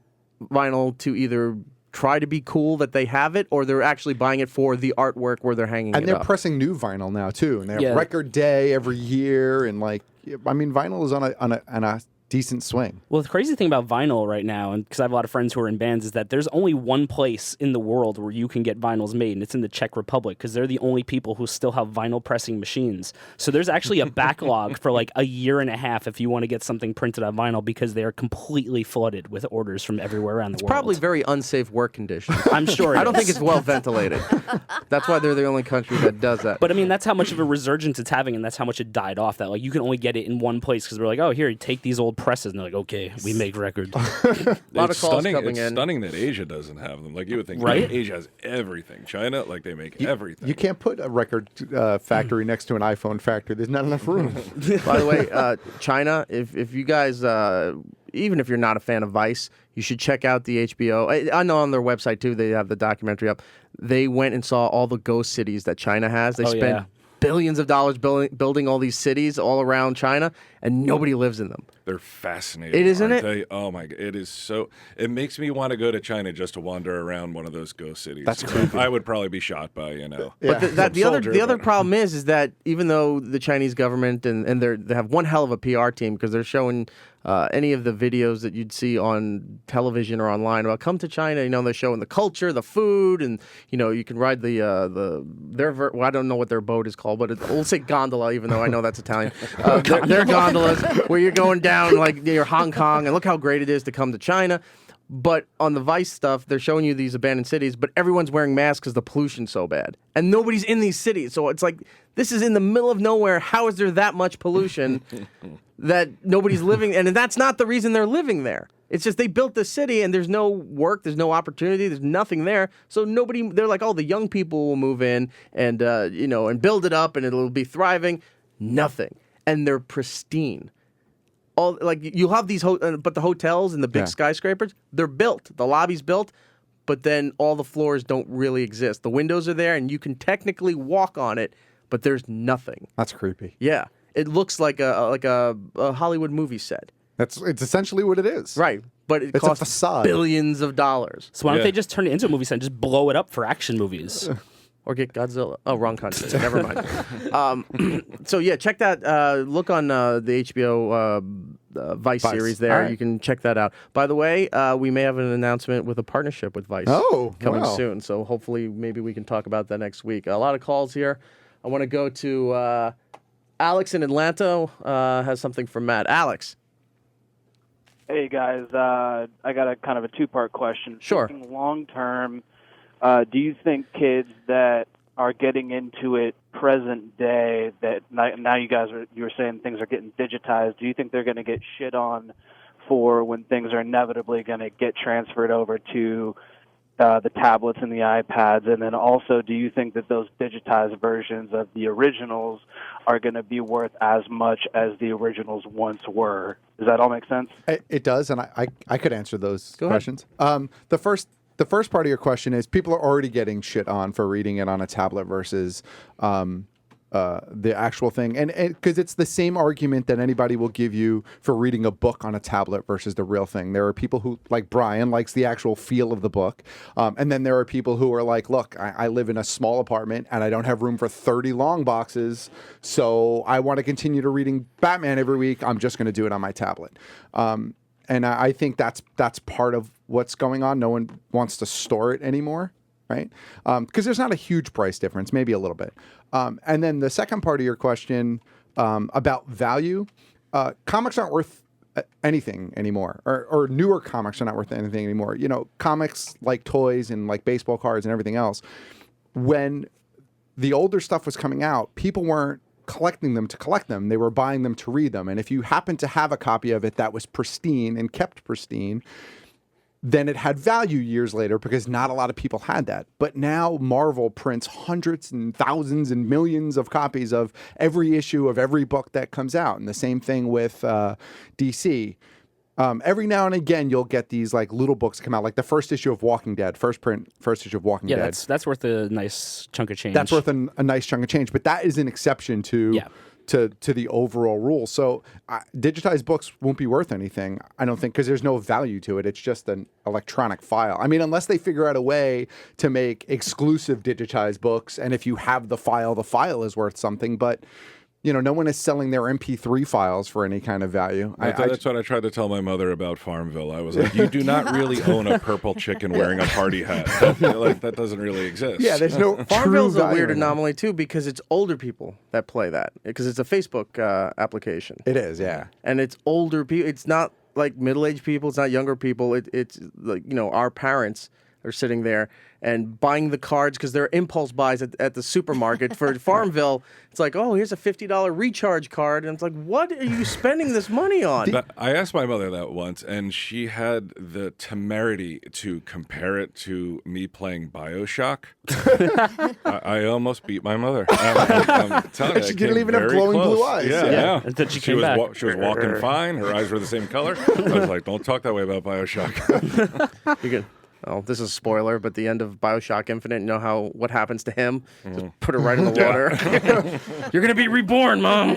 vinyl to either try to be cool that they have it, or they're actually buying it for the artwork where they're hanging it And they're up. pressing new vinyl now, too. And they have record day every year. And, vinyl is on a decent swing. Well, the crazy thing about vinyl right now, and because I have a lot of friends who are in bands, is that there's only one place in the world where you can get vinyls made, and it's in the Czech Republic, because they're the only people who still have vinyl pressing machines. So there's actually a backlog for like a year and a half if you want to get something printed on vinyl, because they are completely flooded with orders from everywhere around the world. Probably very unsafe work conditions. I'm sure. I don't think it's well ventilated. That's why they're the only country that does that. But I mean, that's how much of a resurgence it's having, and that's how much it died off. That you can only get it in one place, because we're like, oh, here, take these old presses, and they're like, okay, we make records. A lot of calls coming in. It's stunning that Asia doesn't have them. Like you would think, right? Asia has everything. China, they make everything. You can't put a record factory next to an iPhone factory. There's not enough room. By the way, China, if you guys, even if you're not a fan of Vice, you should check out the HBO. I know on their website, too, they have the documentary up. They went and saw all the ghost cities that China has. They spent billions of dollars building all these cities all around China, and nobody lives in them. They're fascinating. It isn't aren't it? They? Oh my god, it is so. It makes me want to go to China just to wander around one of those ghost cities. That's creepy. I would probably be shot by But the other problem is that even though the Chinese government and they have one hell of a PR team, because they're showing any of the videos that you'd see on television or online about come to China, they're showing the culture, the food, and you can ride I don't know what their boat is called, but we'll say gondola, even though I know that's Italian. Their gondolas where you're going down like near Hong Kong, and look how great it is to come to China. But on the Vice stuff, they're showing you these abandoned cities, but everyone's wearing masks because the pollution's so bad. And nobody's in these cities. So it's like, this is in the middle of nowhere. How is there that much pollution that nobody's living? And that's not the reason they're living there. It's just they built this city and there's no work, there's no opportunity, there's nothing there. So they're like, oh, the young people will move in and, and build it up and it'll be thriving. Nothing. And they're pristine. You'll have these, but the hotels and the big skyscrapers, they're built. The lobby's built, but then all the floors don't really exist. The windows are there, and you can technically walk on it, but there's nothing. That's creepy. Yeah, it looks like a Hollywood movie set. It's essentially what it is. Right, but it It's a costs facade. billions of dollars. So why don't they just turn it into a movie set and just blow it up for action movies? Or get Godzilla. Oh, wrong country. Never mind. So yeah, check that. Look on the HBO Vice series there. Right. You can check that out. By the way, we may have an announcement with a partnership with Vice coming soon. So hopefully, maybe we can talk about that next week. A lot of calls here. I want to go to Alex in Atlanta. Has something for Matt. Alex. Hey guys, I got a kind of a two-part question. Sure. Thinking long term, do you think kids that are getting into it present day, that now you were saying things are getting digitized, do you think they're going to get shit on for when things are inevitably going to get transferred over to the tablets and the iPads? And then also, do you think that those digitized versions of the originals are going to be worth as much as the originals once were? Does that all make sense? It does, and I could answer those Go ahead. questions. The first part of your question is people are already getting shit on for reading it on a tablet versus the actual thing, and because it's the same argument that anybody will give you for reading a book on a tablet versus the real thing. There are people who, like Brian, likes the actual feel of the book, and then there are people who are like, look, I live in a small apartment and I don't have room for 30 long boxes, so I want to continue to reading Batman every week. I'm just going to do it on my tablet. And I think that's part of what's going on. No one wants to store it anymore, right? Because there's not a huge price difference, maybe a little bit. And then the second part of your question about value, comics aren't worth anything anymore, or newer comics are not worth anything anymore. You know, comics like toys and like baseball cards and everything else, when the older stuff was coming out, people weren't collecting them to collect them. They were buying them to read them. And if you happened to have a copy of it that was pristine and kept pristine, then it had value years later because not a lot of people had that. But now Marvel prints hundreds and thousands and millions of copies of every issue of every book that comes out. And the same thing with DC. Every now and again, you'll get these like little books come out, like the first issue of Walking Dead, first issue of Walking Dead. Yeah, that's worth a nice chunk of change. That's worth a nice chunk of change, but that is an exception to the overall rule. So digitized books won't be worth anything, I don't think, because there's no value to it. It's just an electronic file. I mean, unless they figure out a way to make exclusive digitized books, and if you have the file is worth something, but you know, no one is selling their MP3 files for any kind of value. That's what I tried to tell my mother about Farmville. I was like, you do not really own a purple chicken wearing a party hat. That doesn't really exist. Yeah, there's no Farmville's true a weird value in it. anomaly too because it's older people that play that because it's a Facebook application. It is, yeah. And it's older people. It's not like middle-aged people. It's not younger people. It's like, you know, our parents are sitting there and buying the cards because they're impulse buys at the supermarket. For Farmville, it's like, oh, here's a $50 recharge card. And it's like, what are you spending this money on? I asked my mother that once, and she had the temerity to compare it to me playing BioShock. I almost beat my mother. I'm telling you, She I didn't came even have very glowing blue close. eyes. Yeah. Until she She came was back. she was walking fine. Her eyes were the same color. I was like, don't talk that way about BioShock. You can. Oh, this is a spoiler, but the end of BioShock Infinite, you know what happens to him? Just put it right in the water. You're gonna be reborn, Mom.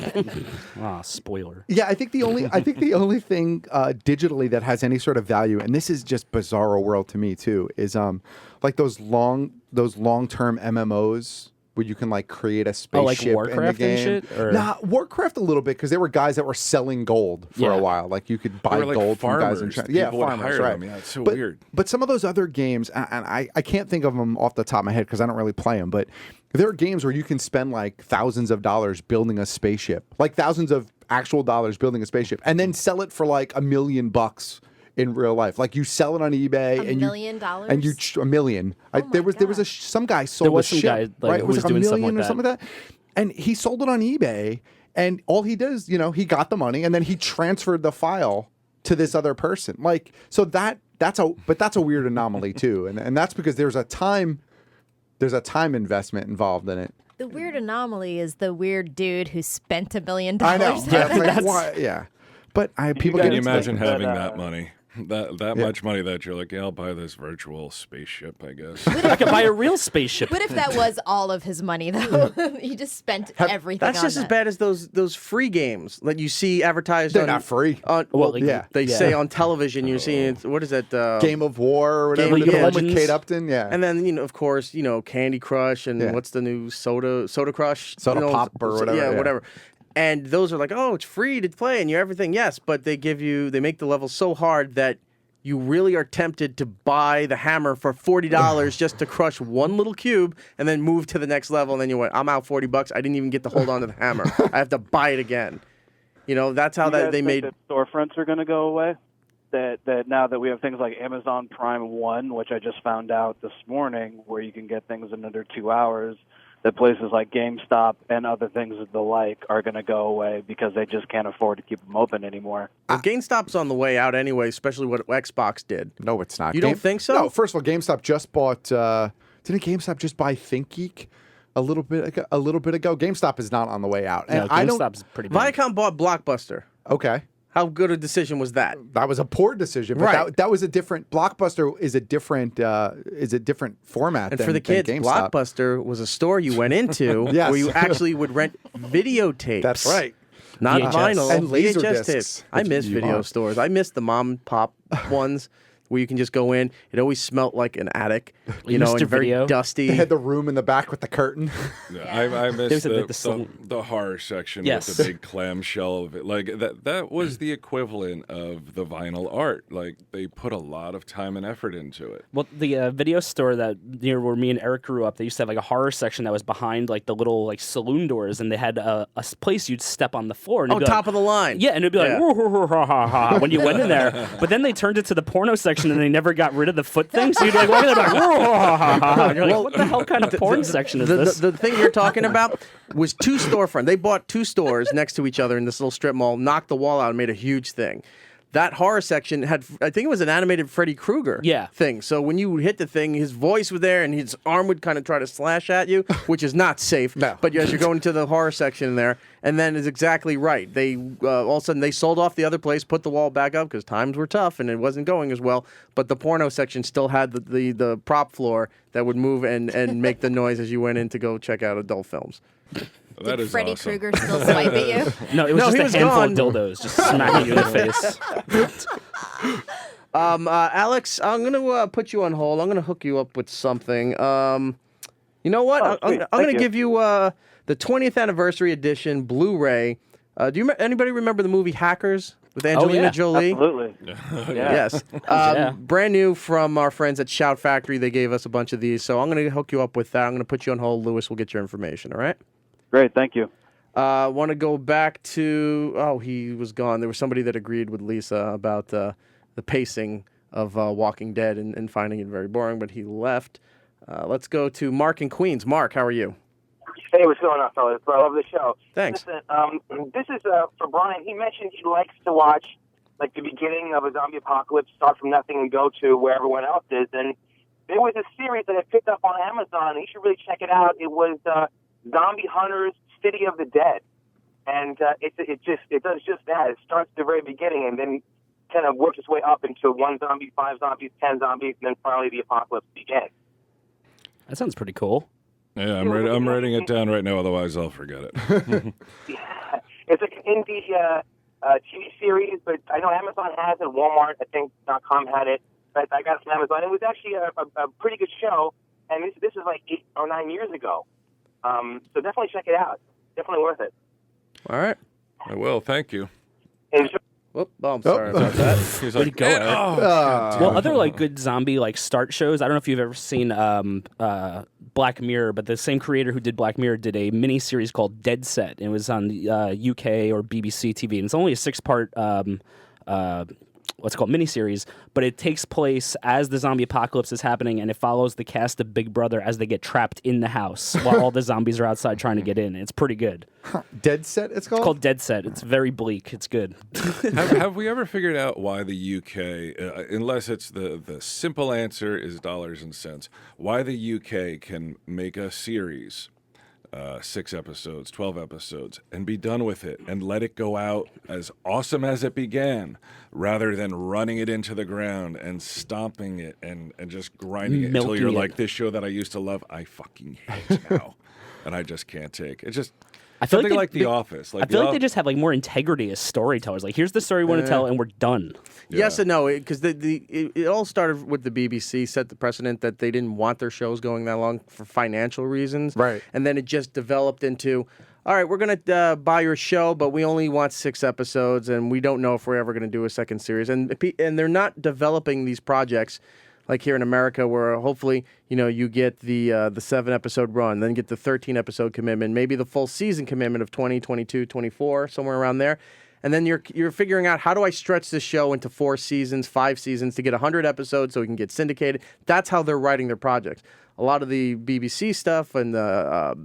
Spoiler. Yeah, I think the only thing digitally that has any sort of value, and this is just bizarro world to me too, is like those long-term MMOs where you can like create a spaceship like in the Warcraft game. and shit? Or? Nah, Warcraft a little bit because there were guys that were selling gold for a while. Like you could buy They were like gold from guys in farmers. China. Yeah, People would farmers, hire right? them. Yeah, it's so but, weird. But some of those other games, and I can't think of them off the top of my head because I don't really play them. But there are games where you can spend like thousands of dollars building a spaceship, like thousands of actual dollars building a spaceship, and then sell it for like $1 million in real life. Like you sell it on eBay $1 and million? and you $1 million. There was some guy sold was a some ship, guy, like, right? It who was was like $1 doing something million like or something like that. And he sold it on eBay, and all he does, you know, he got the money and then he transferred the file to this other person. Like, so that's a weird anomaly too. And that's because there's a time investment involved in it. The weird anomaly is the weird dude who spent $1 million. I know. on it. Like, why? Yeah. But people Can get you into imagine that. having that money? That much money that you're like, yeah, I'll buy this virtual spaceship, I guess. I could buy a real spaceship. What if that was all of his money, though? He just spent everything That's on just as that. bad as those free games that you see advertised They're on. not free. Well, yeah. They say on television. You're seeing what is that? Game of War or whatever. Game The of one with Legends. Kate Upton. Yeah. And then of course, Candy Crush and Yeah. what's the new Soda Crush, Soda Pop or whatever, Yeah, yeah. whatever. And those are like, oh, it's free to play and you're everything. Yes, but they make the level so hard that you really are tempted to buy the hammer for $40 just to crush one little cube and then move to the next level. And then you went, I'm out $40. I didn't even get to hold on to the hammer. I have to buy it again. That's how You guys they think made. that storefronts are going to go away? that now that we have things like Amazon Prime One, which I just found out this morning, where you can get things in under 2 hours, that places like GameStop and other things of the like are going to go away because they just can't afford to keep them open anymore. Well, GameStop's on the way out anyway, especially what Xbox did. No, it's not. You don't think so? No. First of all, GameStop just bought. Didn't GameStop just buy ThinkGeek a little bit ago? GameStop is not on the way out. No, And I don't. GameStop's pretty big. Viacom bought Blockbuster. Okay. How good a decision was that? That was a poor decision, but Right. that was a different. Blockbuster is a different format. And than, for the than kids, GameStop. Blockbuster was a store you went into Yes. where you actually would rent videotapes. That's right. Not VHS. vinyl. And laser VHS discs, tapes. I if miss you video want. stores. I miss the mom and pop ones where you can just go in. It always smelled like an attic, You know, missed and very video? dusty. They had the room in the back with the curtain. Yeah, I There's missed a bit the saloon. the horror section Yes. with the big clamshell of it. Like that was the equivalent of the vinyl art. Like they put a lot of time and effort into it. Well, the video store that near where me and Eric grew up, they used to have like a horror section that was behind like the little like saloon doors, and they had a place you'd step on the floor. And it'd be top like, of the line. Yeah, and it'd be like Yeah. "Woo, hoo, hoo, ha, ha, ha," when you went in there. But then they turned it to the porno section, and they never got rid of the foot thing. So you'd like walk in there like, "Woo, ha, ha, ha, ha." And you're like, what the hell kind of porn section is this? The thing you're talking about was two storefront. They bought two stores next to each other in this little strip mall, knocked the wall out, and made a huge thing. That horror section had, I think it was an animated Freddy Krueger thing. So when you hit the thing, his voice was there, and his arm would kind of try to slash at you, which is not safe. No. But as you're going to the horror section there, and then it's exactly right. They all of a sudden they sold off the other place, put the wall back up because times were tough and it wasn't going as well. But the porno section still had the prop floor that would move and make the noise as you went in to go check out adult films. That Did is Freddy awesome. Krueger still swipe at you? No, it was No, he just was a handful gone. of dildos just smacking you in the face. Alex, I'm going to put you on hold. I'm going to hook you up with something. You know what? Oh, sweet. I'm Thank going to you. give you the 20th anniversary edition Blu-ray. Anybody remember the movie Hackers with Angelina yeah. Jolie? Absolutely. Yes. Yeah. Brand new from our friends at Shout Factory. They gave us a bunch of these. So I'm going to hook you up with that. I'm going to put you on hold. Lewis will get your information, all right? Great, thank you. Want to go back to... he was gone. There was somebody that agreed with Lisa about the pacing of Walking Dead and finding it very boring, but he left. Let's go to Mark in Queens. Mark, how are you? Hey, what's going on, fellas? I love the show. Thanks. Listen, this is for Brian. He mentioned he likes to watch like the beginning of a zombie apocalypse, start from nothing and go to where everyone else is. And there was a series that I picked up on Amazon. You should really check it out. It was Zombie Hunters: City of the Dead, and it does just that. It starts at the very beginning and then kind of works its way up into 1 zombie, 5 zombies, 10 zombies, and then finally the apocalypse begins. That sounds pretty cool. Yeah, I'm writing it down right now. Otherwise, I'll forget it. It's like an indie TV series, but I know Amazon has it. Walmart, I think, .com had it. But I got it from Amazon. It was actually a pretty good show, and this is like 8 or 9 years ago. So definitely check it out. Definitely worth it. All right. I will. Thank you. Enjoy. Whoop. Oh, I'm sorry about that. He's Way like, to go, Eric. Well, other like good zombie like start shows. I don't know if you've ever seen Black Mirror, but the same creator who did Black Mirror did a mini series called Dead Set. It was on the UK or BBC TV, and it's only a 6-part what's it called miniseries, but it takes place as the zombie apocalypse is happening, and it follows the cast of Big Brother as they get trapped in the house while all the zombies are outside trying to get in. It's pretty good. Dead Set, it's called? It's called Dead Set. It's very bleak. It's good. have we ever figured out why the UK, unless it's the simple answer is dollars and cents, why the UK can make a series, 6 episodes, 12 episodes, and be done with it and let it go out as awesome as it began, rather than running it into the ground and stomping it and just grinding it until Milking you're it. like, this show that I used to love, I fucking hate now. And I just can't take. It's just I feel something like like The Office. I feel like they just have like more integrity as storytellers. Like, here's the story we want to tell, and we're done. Yes and no, because it all started with the BBC, set the precedent that they didn't want their shows going that long for financial reasons. Right. And then it just developed into, all right, we're going to buy your show, but we only want 6 episodes, and we don't know if we're ever going to do a second series. And they're not developing these projects like here in America, where hopefully, you get the 7-episode run, then get the 13-episode commitment, maybe the full season commitment of 20, 22, 24, somewhere around there. and then you're figuring out, how do I stretch this show into 4 seasons, 5 seasons to get 100 episodes so it can get syndicated? That's how they're writing their projects. A lot of the BBC stuff and the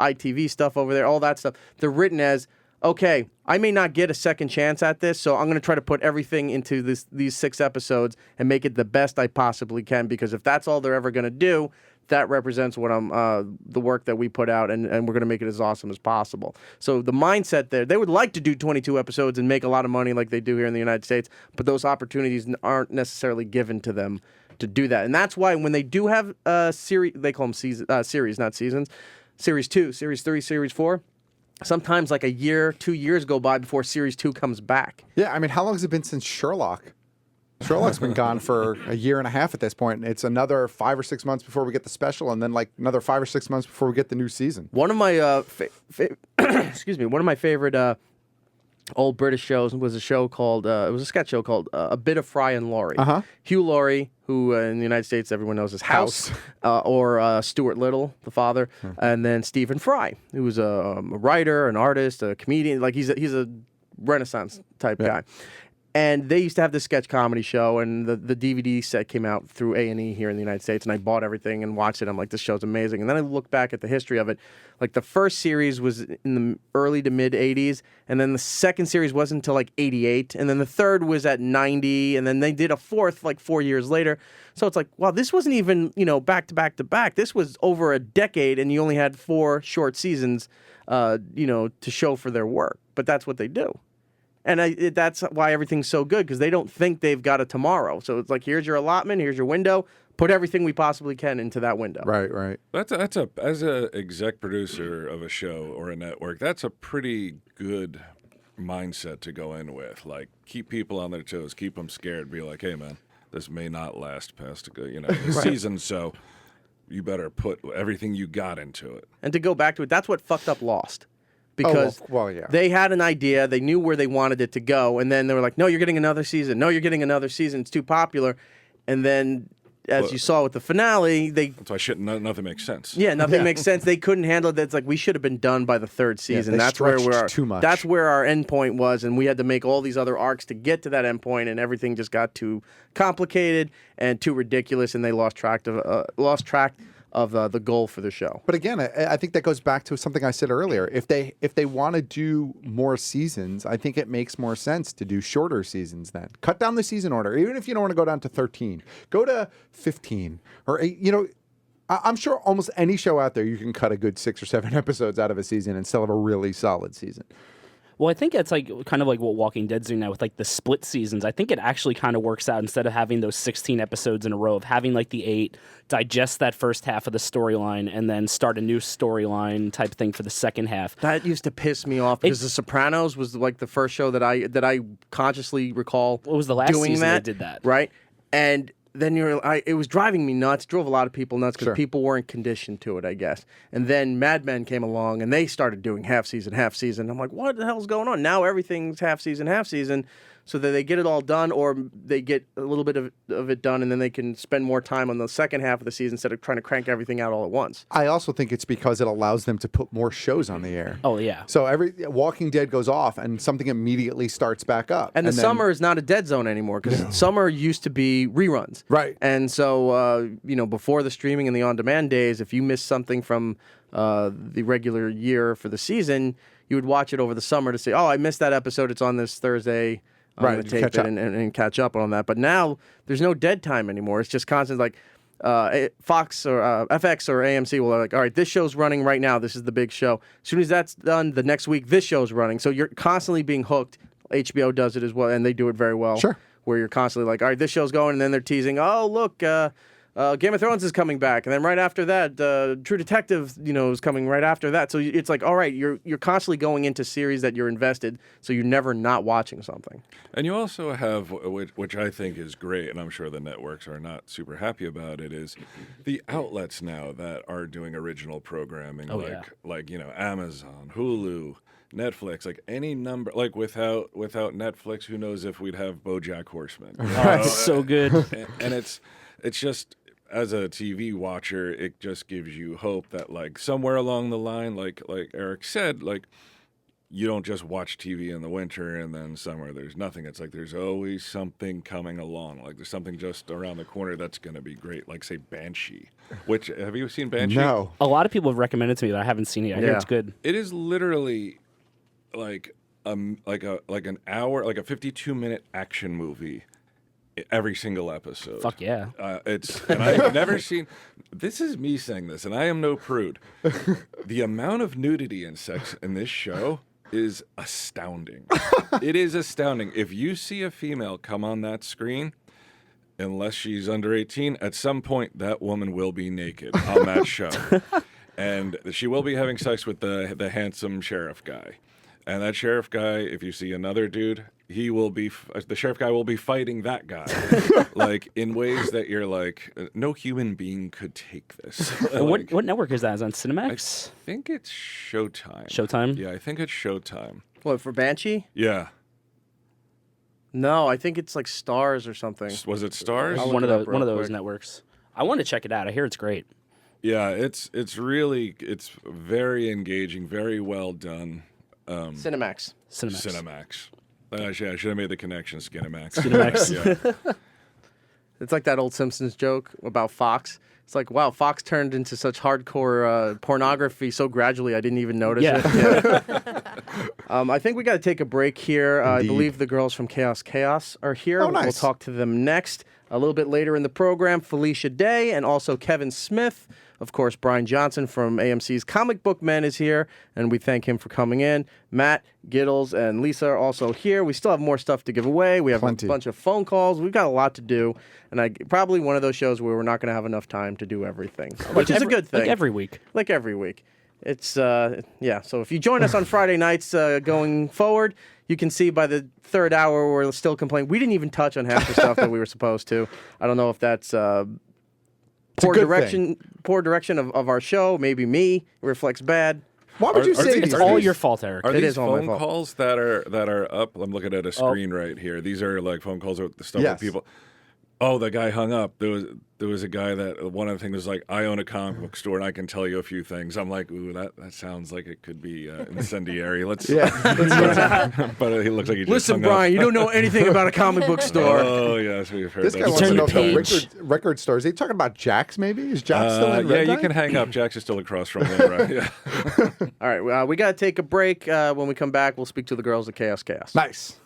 ITV stuff over there, all that stuff, they're written as, okay, I may not get a second chance at this, so I'm going to try to put everything into these 6 episodes and make it the best I possibly can, because if that's all they're ever going to do, that represents what the work that we put out, and we're going to make it as awesome as possible. So the mindset there, they would like to do 22 episodes and make a lot of money like they do here in the United States, but those opportunities aren't necessarily given to them to do that. And that's why when they do have series, they call them series, not seasons, series 2, series 3, series 4, sometimes like a year, 2 years go by before series 2 comes back. Yeah, I mean, how long has it been since Sherlock? Sherlock's been gone for a year and a half at this point. It's another 5 or 6 months before we get the special, and then like another 5 or 6 months before we get the new season. One of my excuse me, one of my favorite old British shows was a show called it was a sketch show called A Bit of Fry and Laurie. Hugh Laurie, who in the United States everyone knows as House, or Stuart Little, the father, and then Stephen Fry, who was a writer, an artist, a comedian. Like he's a Renaissance type guy. And they used to have this sketch comedy show, and the DVD set came out through A&E here in the United States, and I bought everything and watched it. I'm like, this show's amazing. And then I look back at the history of it. Like, the first series was in the early to mid 80s, and then the second series wasn't until like 88, and then the third was at 90, and then they did a fourth like 4 years later. So it's like, wow, this wasn't even, back to back to back. This was over a decade, and you only had 4 short seasons, to show for their work. But that's what they do. And that's why everything's so good, because they don't think they've got a tomorrow. So it's like, here's your allotment, here's your window. Put everything we possibly can into that window. Right. As a exec producer of a show or a network, that's a pretty good mindset to go in with. Like, keep people on their toes, keep them scared. Be like, hey man, this may not last past the season, so you better put everything you got into it. And to go back to it, that's what fucked up Lost. Because they had an idea, they knew where they wanted it to go, and then they were like, no, you're getting another season. No, you're getting another season. It's too popular. And then, as you saw with the finale, that's why nothing makes sense. Yeah, nothing makes sense. They couldn't handle it. It's like, we should have been done by the 3rd season. That's where too much. That's where our end point was, and we had to make all these other arcs to get to that end point, and everything just got too complicated and too ridiculous, and they lost track of the goal for the show. But again, I think that goes back to something I said earlier. If they want to do more seasons, I think it makes more sense to do shorter seasons then. Cut down the season order. Even if you don't want to go down to 13, go to 15 or 8. I'm sure almost any show out there, you can cut a good 6 or 7 episodes out of a season and still have a really solid season. Well, I think it's kind of like what Walking Dead's doing now with like the split seasons. I think it actually kind of works out, instead of having those 16 episodes in a row, of having like the 8, digest that first half of the storyline, and then start a new storyline type thing for the second half. That used to piss me off, because The Sopranos was like the first show that I consciously recall. What was the last doing season that, they did that? Right? And then it was driving me nuts. Drove a lot of people nuts, because people weren't conditioned to it, I guess. And then Mad Men came along, and they started doing half season. I'm like, what the hell's going on? Now everything's half season, so that they get it all done, or they get a little bit of it done, and then they can spend more time on the second half of the season instead of trying to crank everything out all at once. I also think it's because it allows them to put more shows on the air. Oh, yeah. So every Walking Dead goes off, and something immediately starts back up. And the summer is not a dead zone anymore, because summer used to be reruns. Right. And so, before the streaming and the on-demand days, if you missed something from the regular year for the season, you would watch it over the summer to say, oh, I missed that episode. It's on this Thursday. I'm going to tape it and catch up on that. But now there's no dead time anymore. It's just constant, like Fox or FX or AMC will like, all right, this show's running right now. This is the big show. As soon as that's done, the next week, this show's running. So you're constantly being hooked. HBO does it as well, and they do it very well. Sure. Where you're constantly like, all right, this show's going, and then they're teasing, oh, look, Game of Thrones is coming back, and then right after that, True Detective, is coming right after that. So it's like, all right, you're constantly going into series that you're invested, so you're never not watching something. And you also have, which I think is great, and I'm sure the networks are not super happy about it, is the outlets now that are doing original programming, like Amazon, Hulu, Netflix, like any number, like without Netflix, who knows if we'd have BoJack Horseman? It's so good, and it's just, as a TV watcher, it just gives you hope that, like, somewhere along the line, like Erik said, like, you don't just watch TV in the winter and then summer there's nothing. It's like there's always something coming along. Like there's something just around the corner that's going to be great. Like say Banshee. Which have you seen Banshee? No. A lot of people have recommended to me, but I haven't seen it. I hear Yeah. it's good. It is literally like an hour, like a 52-minute action movie. Every single episode. Fuck yeah. And I've never seen. This is me saying this, and I am no prude. The amount of nudity and sex in this show is astounding. It is astounding. If you see a female come on that screen, unless she's under 18, at some point that woman will be naked on that show, and she will be having sex with the handsome sheriff guy. And that sheriff guy, if you see another dude, he will be the sheriff guy will be fighting that guy, like in ways that you're like, no human being could take this. Like, What network is that? Is it on I Cinemax? think it's Showtime. Showtime? Yeah, I think it's Showtime. What, for Banshee? Yeah. No, I think it's like Stars or something. Was it Stars? I'll look One of it up those one of real those quick. networks. I want to check it out. I hear it's great. Yeah, it's very engaging, very well done. Cinemax. Cinemax. Actually, I should have made the connection. Skinemax. Cinemax. Yeah. It's like that old Simpsons joke about Fox. It's like, wow, Fox turned into such hardcore pornography so gradually I didn't even notice it. Yeah. I think we got to take a break here. I Indeed. believe the girls from Chaos are here. Oh, nice. We'll talk to them next. A little bit later in the program, Felicia Day and also Kevin Smith. Of course, Bryan Johnson from AMC's Comic Book Men is here, and we thank him for coming in. Matt, Giddles, and Lisa are also here. We still have more stuff to give away. We have Plenty. a bunch of phone calls. We've got a lot to do, and probably one of those shows where we're not going to have enough time to do everything, which is a good thing. Like every week. Like every week. It's, yeah, so if you join us on Friday nights going forward, you can see by the third hour we're still complaining. We didn't even touch on half the stuff that we were supposed to. I don't know if that's poor good direction of our show. Maybe me. It reflects bad. Why would you Are say these- these It's Are all these- your fault, Eric. Are It these is all my phone fault. calls that are up? I'm looking at a screen right here. These are like phone calls with the stuff Yes. with people. Oh, the guy hung up. There was a guy that one of the things was like, I own a comic book store and I can tell you a few things. I'm like, ooh, that sounds like it could be incendiary. Let's. Yeah. But he looks like he just Listen, hung Brian, up. you don't know anything about a comic book store. Oh yes, we've heard This that. guy wants turn to know the about page. record stores. Are you talking about Jack's, maybe? Is Jack still in Yeah, Red you Eye? can hang up. Jack's is still across from there, right? Yeah. All right, we got to take a break. When we come back, we'll speak to the girls at Chaos. Nice.